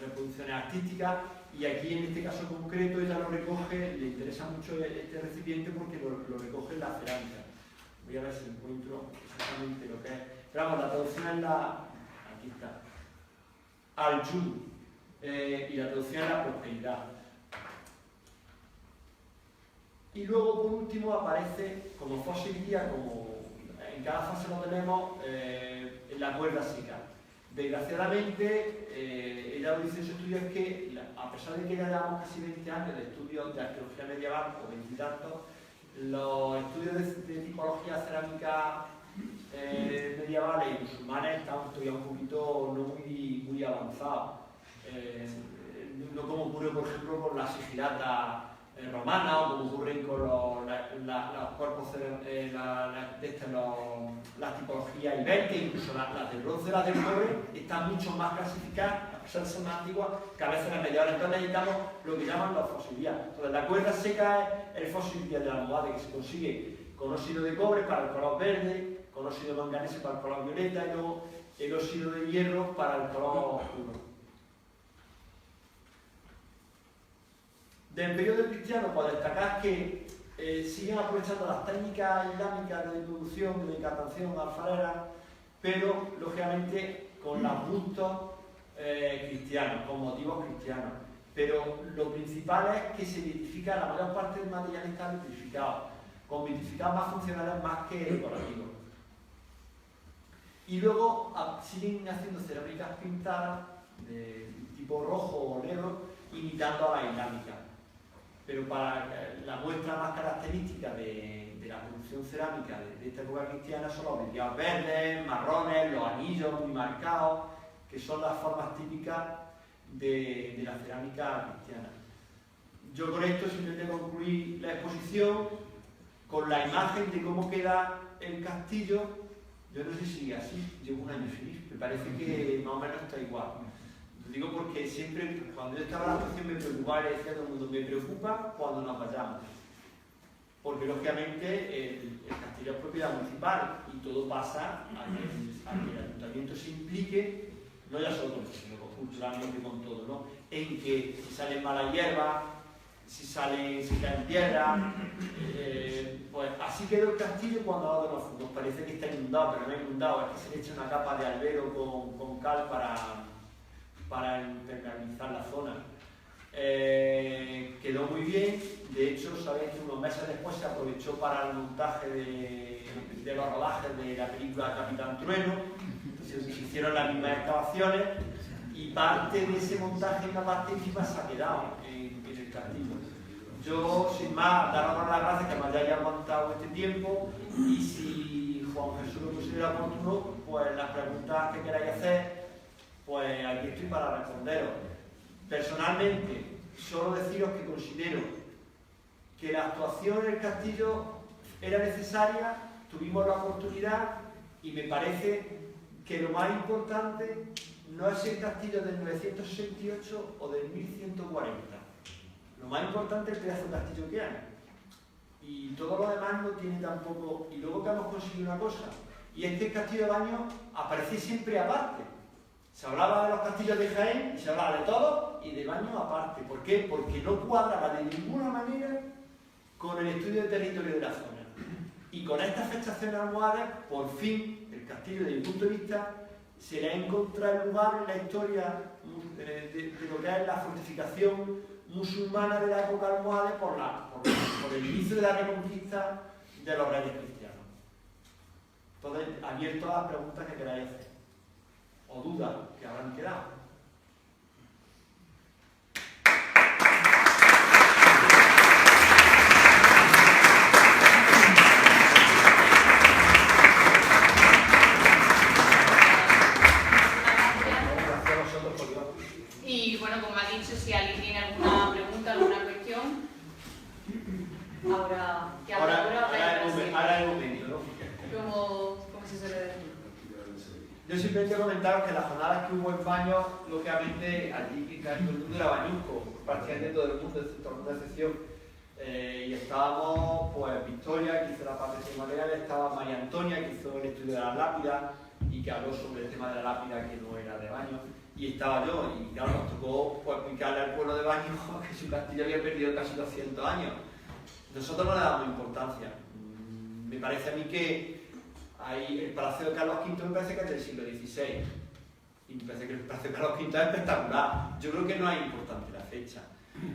reproducciones artísticas, y aquí en este caso concreto ella lo recoge, le interesa mucho este recipiente porque lo recoge en la cerámica. Voy a ver si encuentro exactamente lo que es. Pero vamos, la traducción es aquí está, al-Jud, y la traducción es la prosperidad. Y luego, por último, aparece como fósil guía, como en cada fase lo tenemos, en la cuerda seca. Desgraciadamente, ella lo dice en su estudio, es que a pesar de que ya llevamos casi 20 años de estudios de arqueología medieval, o 20 y tantos, los estudios de tipología cerámica medievales y musulmanes están todavía un poquito no muy avanzados. No como ocurre, por ejemplo, con la sigilata romana, o como ocurren con los cuerpos las tipologías ibéricas, incluso las del bronce, las del cobre, están mucho más clasificadas, a pesar de ser más antiguas, que a veces las medievales. Entonces necesitamos lo que llaman los fosilías. Entonces la cuerda seca es el fósil de la almohade, que se consigue con óxido de cobre para el color verde, con óxido de manganeso para el color violeta, y luego el óxido de hierro para el color oscuro. Del periodo cristiano, pues destacar que siguen aprovechando las técnicas islámicas de producción, de decantación alfarera, pero lógicamente con los gustos cristianos, con motivos cristianos. Pero lo principal es que se identifica, la mayor parte del material está vitrificado, con vitrificados más funcionales más que decorativos. Y luego siguen haciendo cerámicas pintadas de tipo rojo o negro, imitando a la islámica. Pero para la muestra más característica de la producción cerámica de esta época cristiana son los vidriados verdes, marrones, los anillos muy marcados, que son las formas típicas de la cerámica cristiana. Yo con esto simplemente concluí la exposición con la imagen de cómo queda el castillo. Yo no sé si sigue así, llevo un año feliz, me parece que más o menos está igual. Lo digo porque siempre, cuando yo estaba en la actuación, me preocupaba y le decía a todo el mundo, me preocupa cuando nos vayamos. Porque lógicamente el castillo es propiedad municipal y todo pasa a que el ayuntamiento se implique, no ya solo con eso, sino culturalmente con todo, ¿no? En que si salen malas hierbas, si caen piedras, pues así quedó el castillo cuando ahora nos parece que está inundado, pero no es inundado, es que se le echa una capa de albero con cal para impermeabilizar la zona. Quedó muy bien, de hecho sabéis que unos meses después se aprovechó para el montaje de los rodajes de la película Capitán Trueno, entonces se hicieron las mismas excavaciones y parte de ese montaje, una parte encima se ha quedado en el castillo. Yo, sin más, daros las gracias que me hayáis aguantado este tiempo, y si Juan Jesús lo considera oportuno, pues las preguntas que queráis hacer, pues aquí estoy para responderos. Personalmente, solo deciros que considero que la actuación en el castillo era necesaria, tuvimos la oportunidad, y me parece que lo más importante no es el castillo del 968 o del 1140. Lo más importante es el pedazo de castillo que hay. Y todo lo demás no tiene tampoco. Y luego que hemos conseguido una cosa, y es que el castillo de Baños aparece siempre aparte. Se hablaba de los castillos de Jaén y se hablaba de todo, y de Baños aparte. ¿Por qué? Porque no cuadraba de ninguna manera con el estudio del territorio de la zona. Y con esta fechación almohades, por fin, el castillo, desde mi punto de vista, se le ha encontrado el lugar en la historia de lo que es la fortificación musulmana de la época almohade por el inicio de la reconquista de los reyes cristianos. Entonces, abierto a las preguntas que queráis hacer, o dudas que habrán quedado. Y bueno, como ha dicho, si alguien tiene alguna pregunta, alguna cuestión, ahora el momento, ¿no? ¿Cómo se suele decir? Yo simplemente comentaros que las jornadas que hubo en Baños, lógicamente, allí que todo el mundo era bañusco, prácticamente todo el mundo, excepto alguna excepción. Y estábamos, pues, Victoria, que hizo la parte ceremonial, estaba María Antonia, que hizo el estudio de las lápidas y que habló sobre el tema de la lápida que no era de Baños. y estaba yo, y claro, nos tocó pues, explicarle al pueblo de Baños que su castillo había perdido casi 200 años. Nosotros no le damos importancia. Me parece a mí que el Palacio de Carlos V me parece que es del siglo XVI, y me parece que el Palacio de Carlos V es espectacular. Yo creo que no es importante la fecha.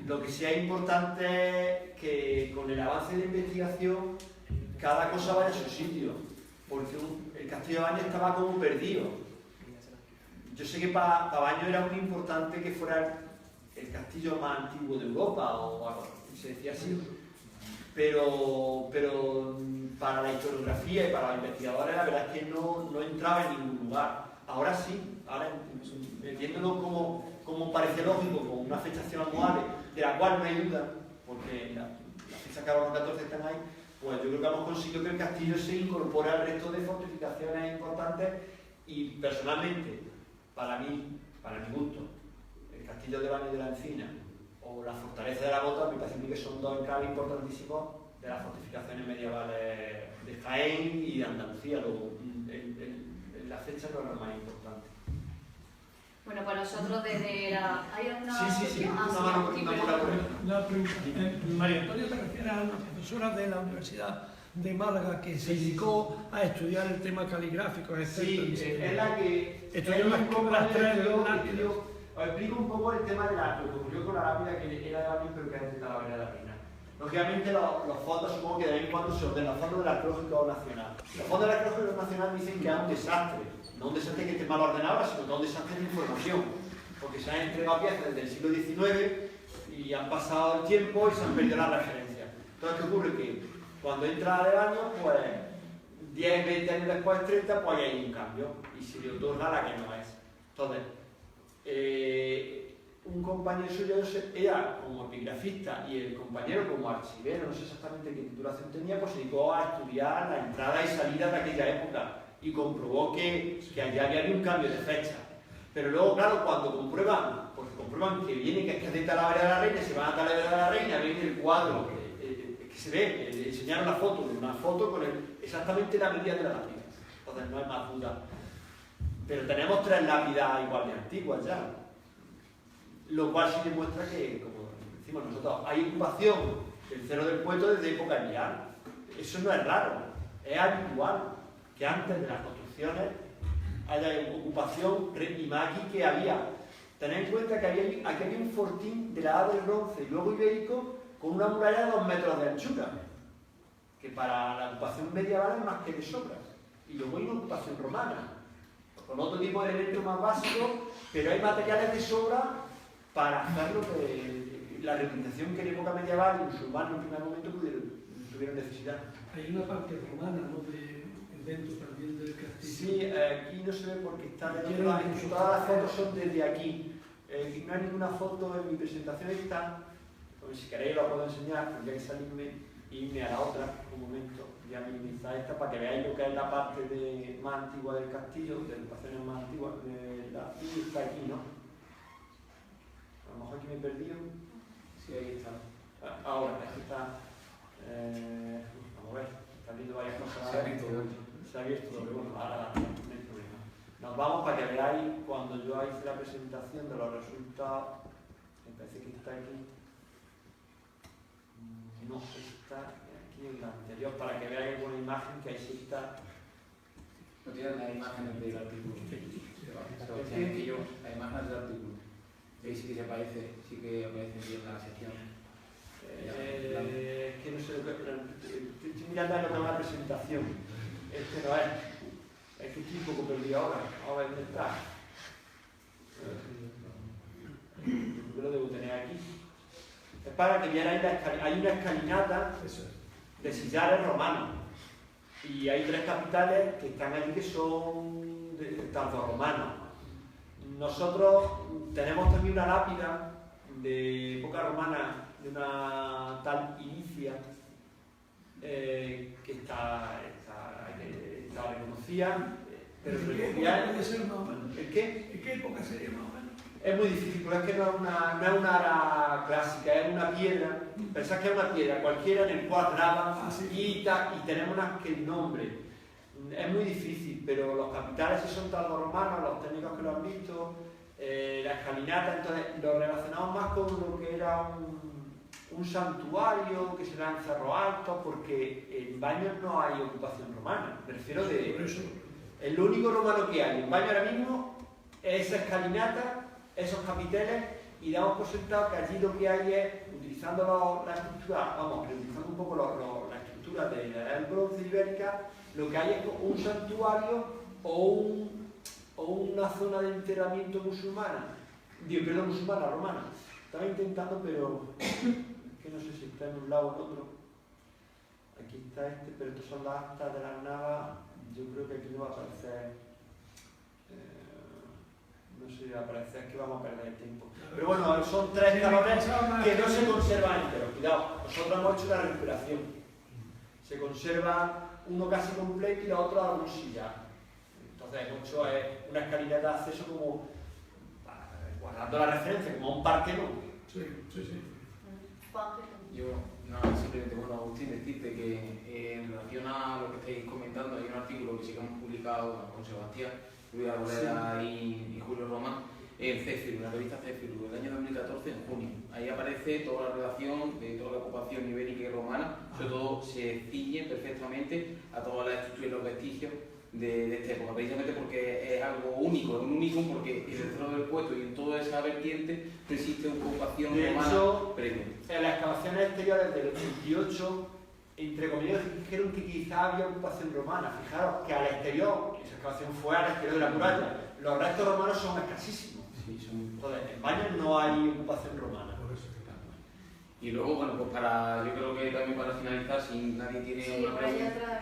Lo que sí es importante es que con el avance de la investigación cada cosa vaya a su sitio, porque el castillo de Baños estaba como perdido. Yo sé que para Baños era muy importante que fuera el castillo más antiguo de Europa, o algo, se decía así, pero para la historiografía y para los investigadores la verdad es que no entraba en ningún lugar. Ahora sí, ahora metiéndolo como parece lógico, con una fechación anual de la cual no hay duda, porque las fechas que ahora 14 están ahí, pues yo creo que hemos conseguido que el castillo se incorpore al resto de fortificaciones importantes y personalmente, para mí, para mi gusto, el castillo de Baños de la Encina o la fortaleza de la Bota me parece a mí que son dos enclaves importantísimos de las fortificaciones medievales de Jaén y de Andalucía. Luego, la fecha no es lo más importante. Bueno, pues nosotros desde la... ¿Hay alguna Sí. Una pregunta. María Antonia, ¿te refieres a una profesora de la Universidad de Málaga que se dedicó a estudiar el tema caligráfico? Sí, es la que... Estudió las tres... Os explico un poco el tema de lo que ocurrió con la lápida, que era de Baños, pero que es de Talavera de la Reina. Lógicamente, los fondos, supongo que de vez en cuando se ordenan, los fondos del Arqueológico Nacional. Los fondos del Arqueológico Nacional dicen que es un desastre, no un desastre que esté mal ordenado, sino que es un desastre de información, porque se han entregado piezas desde el siglo XIX y han pasado el tiempo y se han perdido las referencias. Entonces, ¿qué ocurre? Que cuando entra de Baños, pues 10, 20 años después, 30, pues hay un cambio y se le otorga la que no es. Entonces, un compañero suyo era como epigrafista y el compañero como archivero, no sé exactamente qué titulación tenía, pues se dedicó a estudiar la entrada y salida de aquella época y comprobó que allá había un cambio de fecha. Pero luego, claro, cuando comprueban, porque comprueban que viene que es de Talavera de la Reina, se van a Talavera de la Reina, ven el cuadro que se ve, le enseñaron la foto, una foto con exactamente la medida de la lápida. Entonces no hay más duda. Pero tenemos 3 lápidas igual de antiguas ya, lo cual sí demuestra que, como decimos nosotros, hay ocupación del Cerro del Puerto desde época lineal. Eso no es raro, es habitual que antes de las construcciones haya ocupación, y más aquí que había. Tened en cuenta que aquí había un fortín de la edad del bronce y luego ibérico con una muralla de 2 metros de anchura, que para la ocupación medieval es más que de sobra. Y luego hay una ocupación romana, con otro tipo de elementos más básicos, pero hay materiales de sobra para hacer lo que la representación que en época medieval y musulmana en un primer momento tuvieron necesidad. Hay una parte romana, ¿no? Dentro también del castillo. Sí, aquí no se ve porque todas las fotos son desde aquí. No hay ninguna foto en mi presentación esta, porque si queréis lo puedo enseñar, tendría que salirme e irme a la otra un momento. Voy a minimizar esta para que veáis lo que es la parte más antigua del castillo, de las ocupaciones más antiguas. Y está aquí, ¿no? A lo mejor aquí me he perdido. Sí, ahí está. Ahora, aquí está. Vamos a ver, están viendo varias cosas. Se ha abierto, pero bueno, ahora no hay problema. Nos vamos para que veáis cuando yo hice la presentación de los resultados. Me parece que está aquí. No, está aquí en la anterior, para que veáis una imagen que ahí sí está. No tienen las imágenes del artículo. Tienen que yo, las imágenes del artículo. Ahí sí que se aparece, sí que aparece bien la sección. Es que no sé, estoy mirando lo que es una presentación. Este no es. Es que estoy un poco perdido ahora. Vamos a ver dónde está. Yo lo debo tener aquí. Es para que vierais hay una escalinata de sillares romanos. Y hay 3 capitales que están allí que son tardorromanos. Nosotros tenemos también una lápida de época romana de una tal Inicia que está reconocida, pero recogía... ¿El qué? ¿En qué época sería más o menos? Es muy difícil, porque es que no es una ara clásica, es una piedra. Pensad que es una piedra cualquiera en el cual graban y tenemos unas que el nombre. Es muy difícil, pero los capitales sí son tardorromanos, los técnicos que lo han visto, la escalinata, entonces lo relacionamos más con lo que era un santuario que se da en Cerro Alto, porque en Baños no hay ocupación romana, me refiero el único romano que hay en Baños ahora mismo es esa escalinata, esos capiteles, y damos por sentado que allí lo que hay es, utilizando la estructura, vamos, reutilizando un poco la estructura de la edad del bronce ibérica, lo que hay es un santuario o una zona de enterramiento musulmana, romana. Estaba intentando, pero que no sé si está en un lado o en otro. Aquí está pero estos son las actas de las navas. Yo creo que aquí no va a aparecer. No sé si va a aparecer, es que vamos a perder el tiempo. Pero bueno, son 3 escalones que no se conservan enteros. Cuidado, nosotros hemos hecho una recuperación. Se conserva uno casi completo y la otra algo sillar. Entonces hemos hecho una escalinata de acceso como, guardando la referencia, como un parque, ¿no? Sí. Yo, simplemente, bueno, Agustín, decirte que en relación a lo que estáis comentando, hay un artículo que sí que hemos publicado con Sebastián, Luis Arboleda y Julio Román, en Céfiro, la revista Céfiro, del año 2014, en junio. Ahí aparece toda la relación de toda la ocupación ibérica y romana, sobre todo se ciñe perfectamente a todas las estructuras y los vestigios de esta época, precisamente porque es algo único, es un único porque en el Cerro del Puerto y en toda esa vertiente no existe ocupación romana previa. En las excavaciones exteriores del 28, entre comillas, dijeron que quizá había ocupación romana. Fijaros que al exterior, esa excavación fue al exterior de la muralla, los restos romanos son escasísimos. Sí, Entonces, en Baños no hay ocupación romana. Y luego, bueno, pues yo creo que también para finalizar, si nadie tiene una pregunta,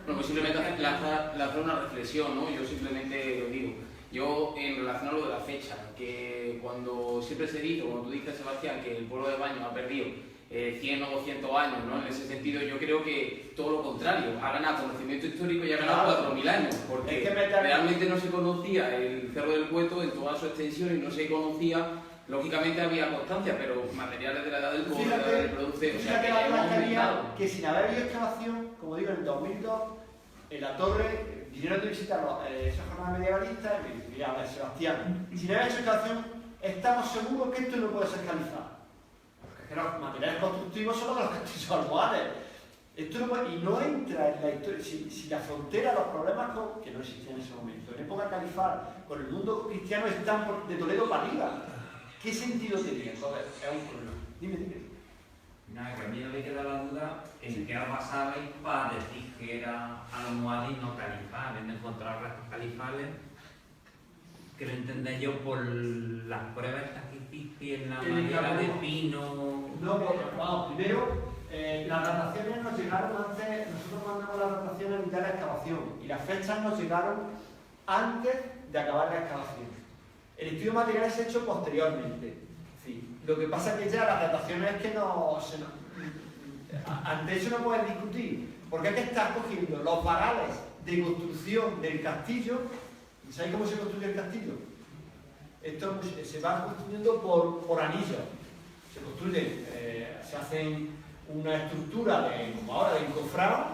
bueno, pues simplemente lanzar una reflexión, ¿no? Yo simplemente lo digo. Yo, en relación a lo de la fecha, que cuando siempre se dice, como tú dices, Sebastián, que el pueblo de Baños ha perdido 100 o 200 años, ¿no? En ese sentido, yo creo que todo lo contrario, ha ganado conocimiento histórico y ha ganado 4.000 años, porque realmente no se conocía el Cerro del Puerto en toda su extensión y no se conocía. Lógicamente había constancia, pero materiales de la edad del cobre, de la edad del bronce, o sea que hemos aumentado. Que sin haber habido excavación, como digo, en el 2002, en la torre, vinieron de visitar esa jornada medievalista y me dijeron, mira, a ver, Sebastián, sin haber hecho excavación, estamos seguros que esto no puede ser calizado. Porque es que los materiales constructivos son los de los castillos almohades. Esto no puede, y no entra en la historia, si la frontera, los problemas que no existían en ese momento, en época califal, con el mundo cristiano están de Toledo para arriba. ¿Qué sentido tenía? Entonces, es un problema. Dime. Nada, que a mí no me queda la duda en qué os basabais para decir que era almohade y no califal, habiendo encontrado restos califales, que lo entendéis yo por las pruebas estas que hiciste en la madera de pino. No, vamos, primero, las dataciones nos llegaron antes, nosotros mandamos las dataciones a mitad de la excavación, y las fechas nos llegaron antes de acabar la excavación. El estudio material se ha hecho posteriormente. Sí. Lo que pasa es que ya las dataciones es que ante eso no puedes discutir, porque es que estás cogiendo los varales de construcción del castillo. ¿Sabéis cómo se construye el castillo? Esto se va construyendo por anillos. Se construyen, se hacen una estructura como ahora de encofrado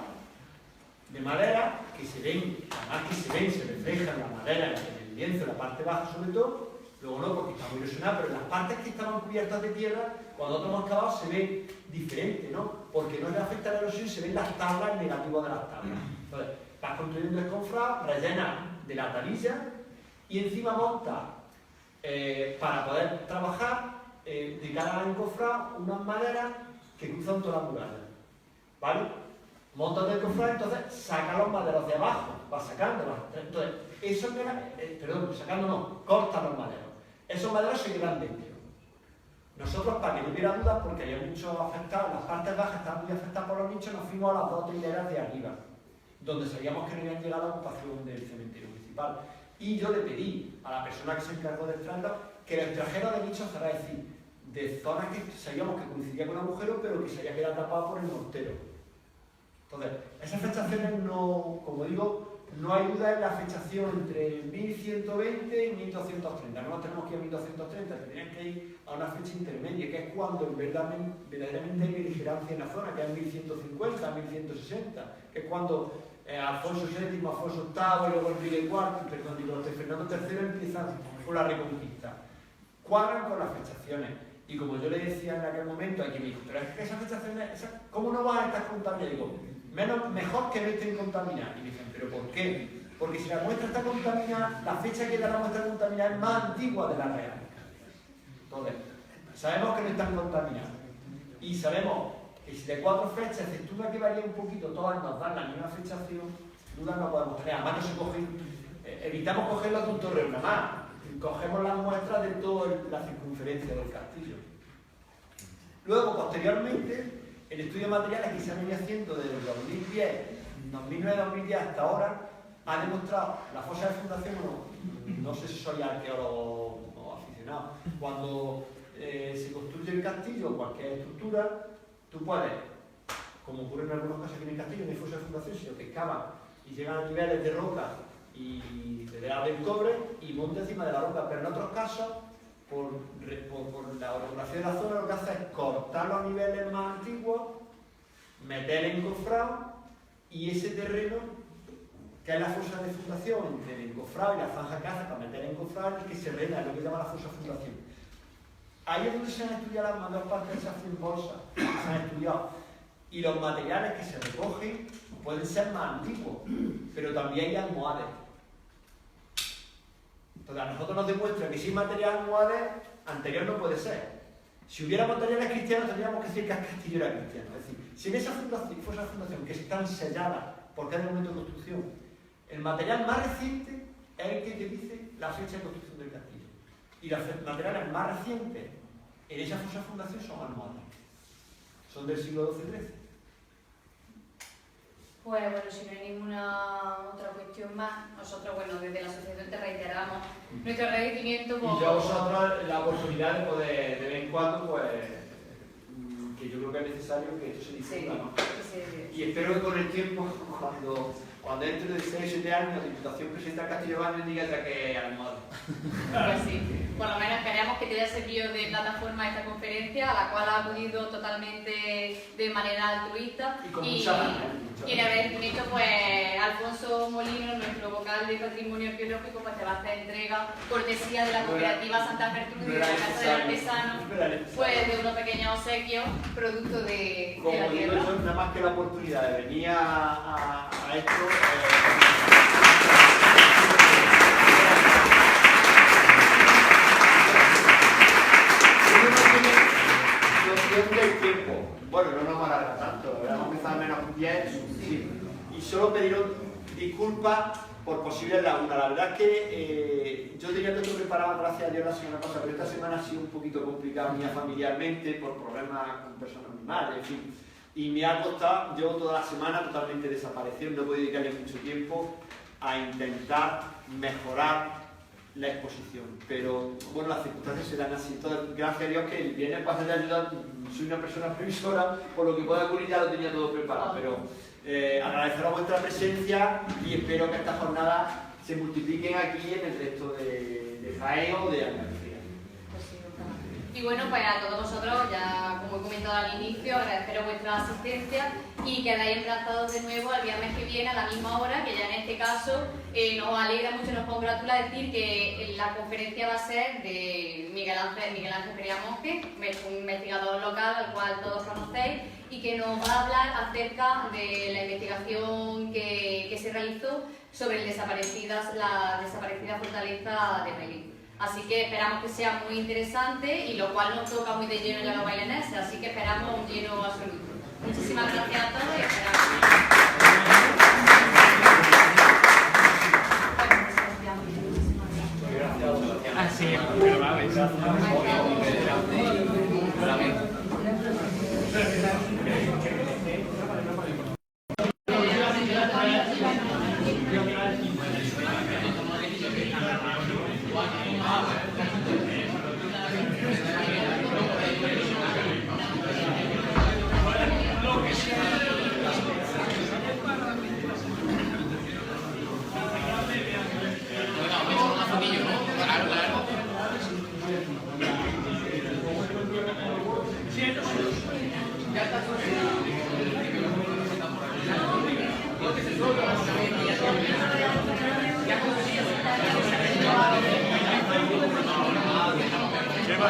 de madera que se ven, además que se reflejan la madera en el lienzo, en la parte baja sobre todo, luego no porque está muy erosionada, pero en las partes que estaban cubiertas de tierra, cuando otros hemos excavado se ve diferente, ¿no? Porque no le afecta la erosión, se ven las tablas negativas de las tablas. Entonces, vas construyendo el encofrado, rellenas de la tablilla y encima montas, para poder trabajar, de cara al encofrado, unas maderas que cruzan toda la muralla, ¿vale? Montas el encofrado, entonces saca los maderos de abajo, vas sacándolos. Entonces, corta los maderos. Esos maderos se quedan dentro. Nosotros, para que no hubiera dudas, porque había muchos afectados, las partes bajas estaban muy afectadas por los nichos, nos fuimos a las 2 hileras de arriba, donde sabíamos que no habían llegado a la ocupación del cementerio municipal. Y yo le pedí a la persona que se encargó del traslado que los extranjeros de nichos, es decir, de zonas que sabíamos que coincidía con agujeros, pero que se había quedado tapado por el mortero. Entonces, esas fechaciones no, como digo, no hay duda en la fechación entre 1120 y 1230. No tenemos que ir a 1230, tendrían que ir a una fecha intermedia, que es cuando verdaderamente hay beligerancia en la zona, que es 1150, 1160, que es cuando Alfonso VII, Alfonso VIII y luego Enrique IV, Fernando III empiezan por la Reconquista, cuadran con las fechaciones. Y como yo le decía en aquel momento, hay quien me dijo, pero es que esas fechaciones, ¿cómo no van a estar contaminadas? Digo, mejor que no estén contaminadas. Y me dicen, ¿pero por qué? Porque si la muestra está contaminada, la fecha que da la muestra contaminada es más antigua de la real. Entonces, sabemos que no están contaminadas. Y sabemos que si de 4 fechas, exceptuando que varía un poquito, todas nos dan la misma fechación, dudas no podemos tener. Además, no se cogen, evitamos cogerlas de un torre una más. Cogemos las muestras de toda la circunferencia del castillo. Luego, posteriormente, el estudio de materiales que se ha venido haciendo desde el 2009-2010 hasta ahora ha demostrado la fosa de fundación, no sé si soy arqueólogo o aficionado, cuando se construye el castillo o cualquier estructura, tú puedes, como ocurre en algunos casos aquí en el castillo, no hay fosa de fundación, sino que excavan y llegan a niveles de roca y te del cobre y monta encima de la roca, pero en otros casos, por la orografía de la zona, lo que hace es cortar los niveles más antiguos, meter el encofrado y ese terreno, que es la fosa de fundación entre el encofrado y la zanja que hace para meter el encofrado, es que se rena, es lo que llama la fosa de fundación. Ahí es donde se han estudiado las mayores partes de esas 100 bolsas, se han estudiado. Y los materiales que se recogen pueden ser más antiguos, pero también hay almohades. Entonces, a nosotros nos demuestra que si hay material almohades, anterior no puede ser. Si hubiera materiales cristianos, tendríamos que decir que el castillo era cristiano. Es decir, si en esa fundación que están selladas por cada momento de construcción, el material más reciente es el que te dice la fecha de construcción del castillo. Y los materiales más recientes en esa fundación son almohades. Son del siglo XII-XIII. Pues bueno, si no hay ninguna otra cuestión más, nosotros, bueno, desde la asociación te reiteramos nuestro agradecimiento por... Y yo a vosotros la oportunidad de poder, de vez en cuando, pues, que yo creo que es necesario que esto se difunda, ¿no? Sí. Y espero que con el tiempo, cuando dentro de 6 o 7 años la Diputación presenta Castillo Baño, diga ya que almohada. Pues sí, por lo menos esperamos que te haya servido de plataforma esta conferencia, a la cual ha acudido totalmente de manera altruista. Y con mucha ganas. Y en agradecimiento, pues, Alfonso Molino, nuestro vocal de Patrimonio Arqueológico, pues te va a hacer entrega, cortesía de la cooperativa Santa Gertrudis y de la Casa del Artesano, pues de unos pequeños obsequios, producto de la Como digo tierra. yo, nada más que la oportunidad de venir a esto. Del tiempo. Bueno, no nos alarga tanto, vamos a empezar a menos 10, sí. Y solo pediros disculpas por posibles lagunas. La verdad es que yo tenía todo preparado, gracias a Dios, la semana pasada, pero esta semana ha sido un poquito complicada mía familiarmente por problemas con personas muy malas, en fin. Y me ha costado, llevo toda la semana totalmente desaparecido, no he podido dedicarle mucho tiempo a intentar mejorar la exposición, pero bueno, las circunstancias se dan así. Entonces, gracias a Dios que el viernes pasado de ayuda, soy una persona previsora, por lo que pueda ocurrir ya lo tenía todo preparado, pero agradeceros vuestra presencia y espero que estas jornadas se multipliquen aquí en el resto de Jaén o de Andalucía. Y bueno, pues a todos vosotros, ya como he comentado al inicio, agradeceros vuestra asistencia y quedáis emplazados de nuevo al viernes que viene a la misma hora, que ya en este caso nos alegra mucho, nos congratula decir que la conferencia va a ser de Miguel Ángel Perea Monge, un investigador local al cual todos conocéis, y que nos va a hablar acerca de la investigación que se realizó sobre la desaparecida fortaleza de Melilla. Así que esperamos que sea muy interesante y lo cual nos toca muy de lleno ya los bailaneses, así que esperamos un lleno absoluto. Muchísimas gracias a todos y esperamos. Así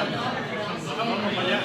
Vamos para allá.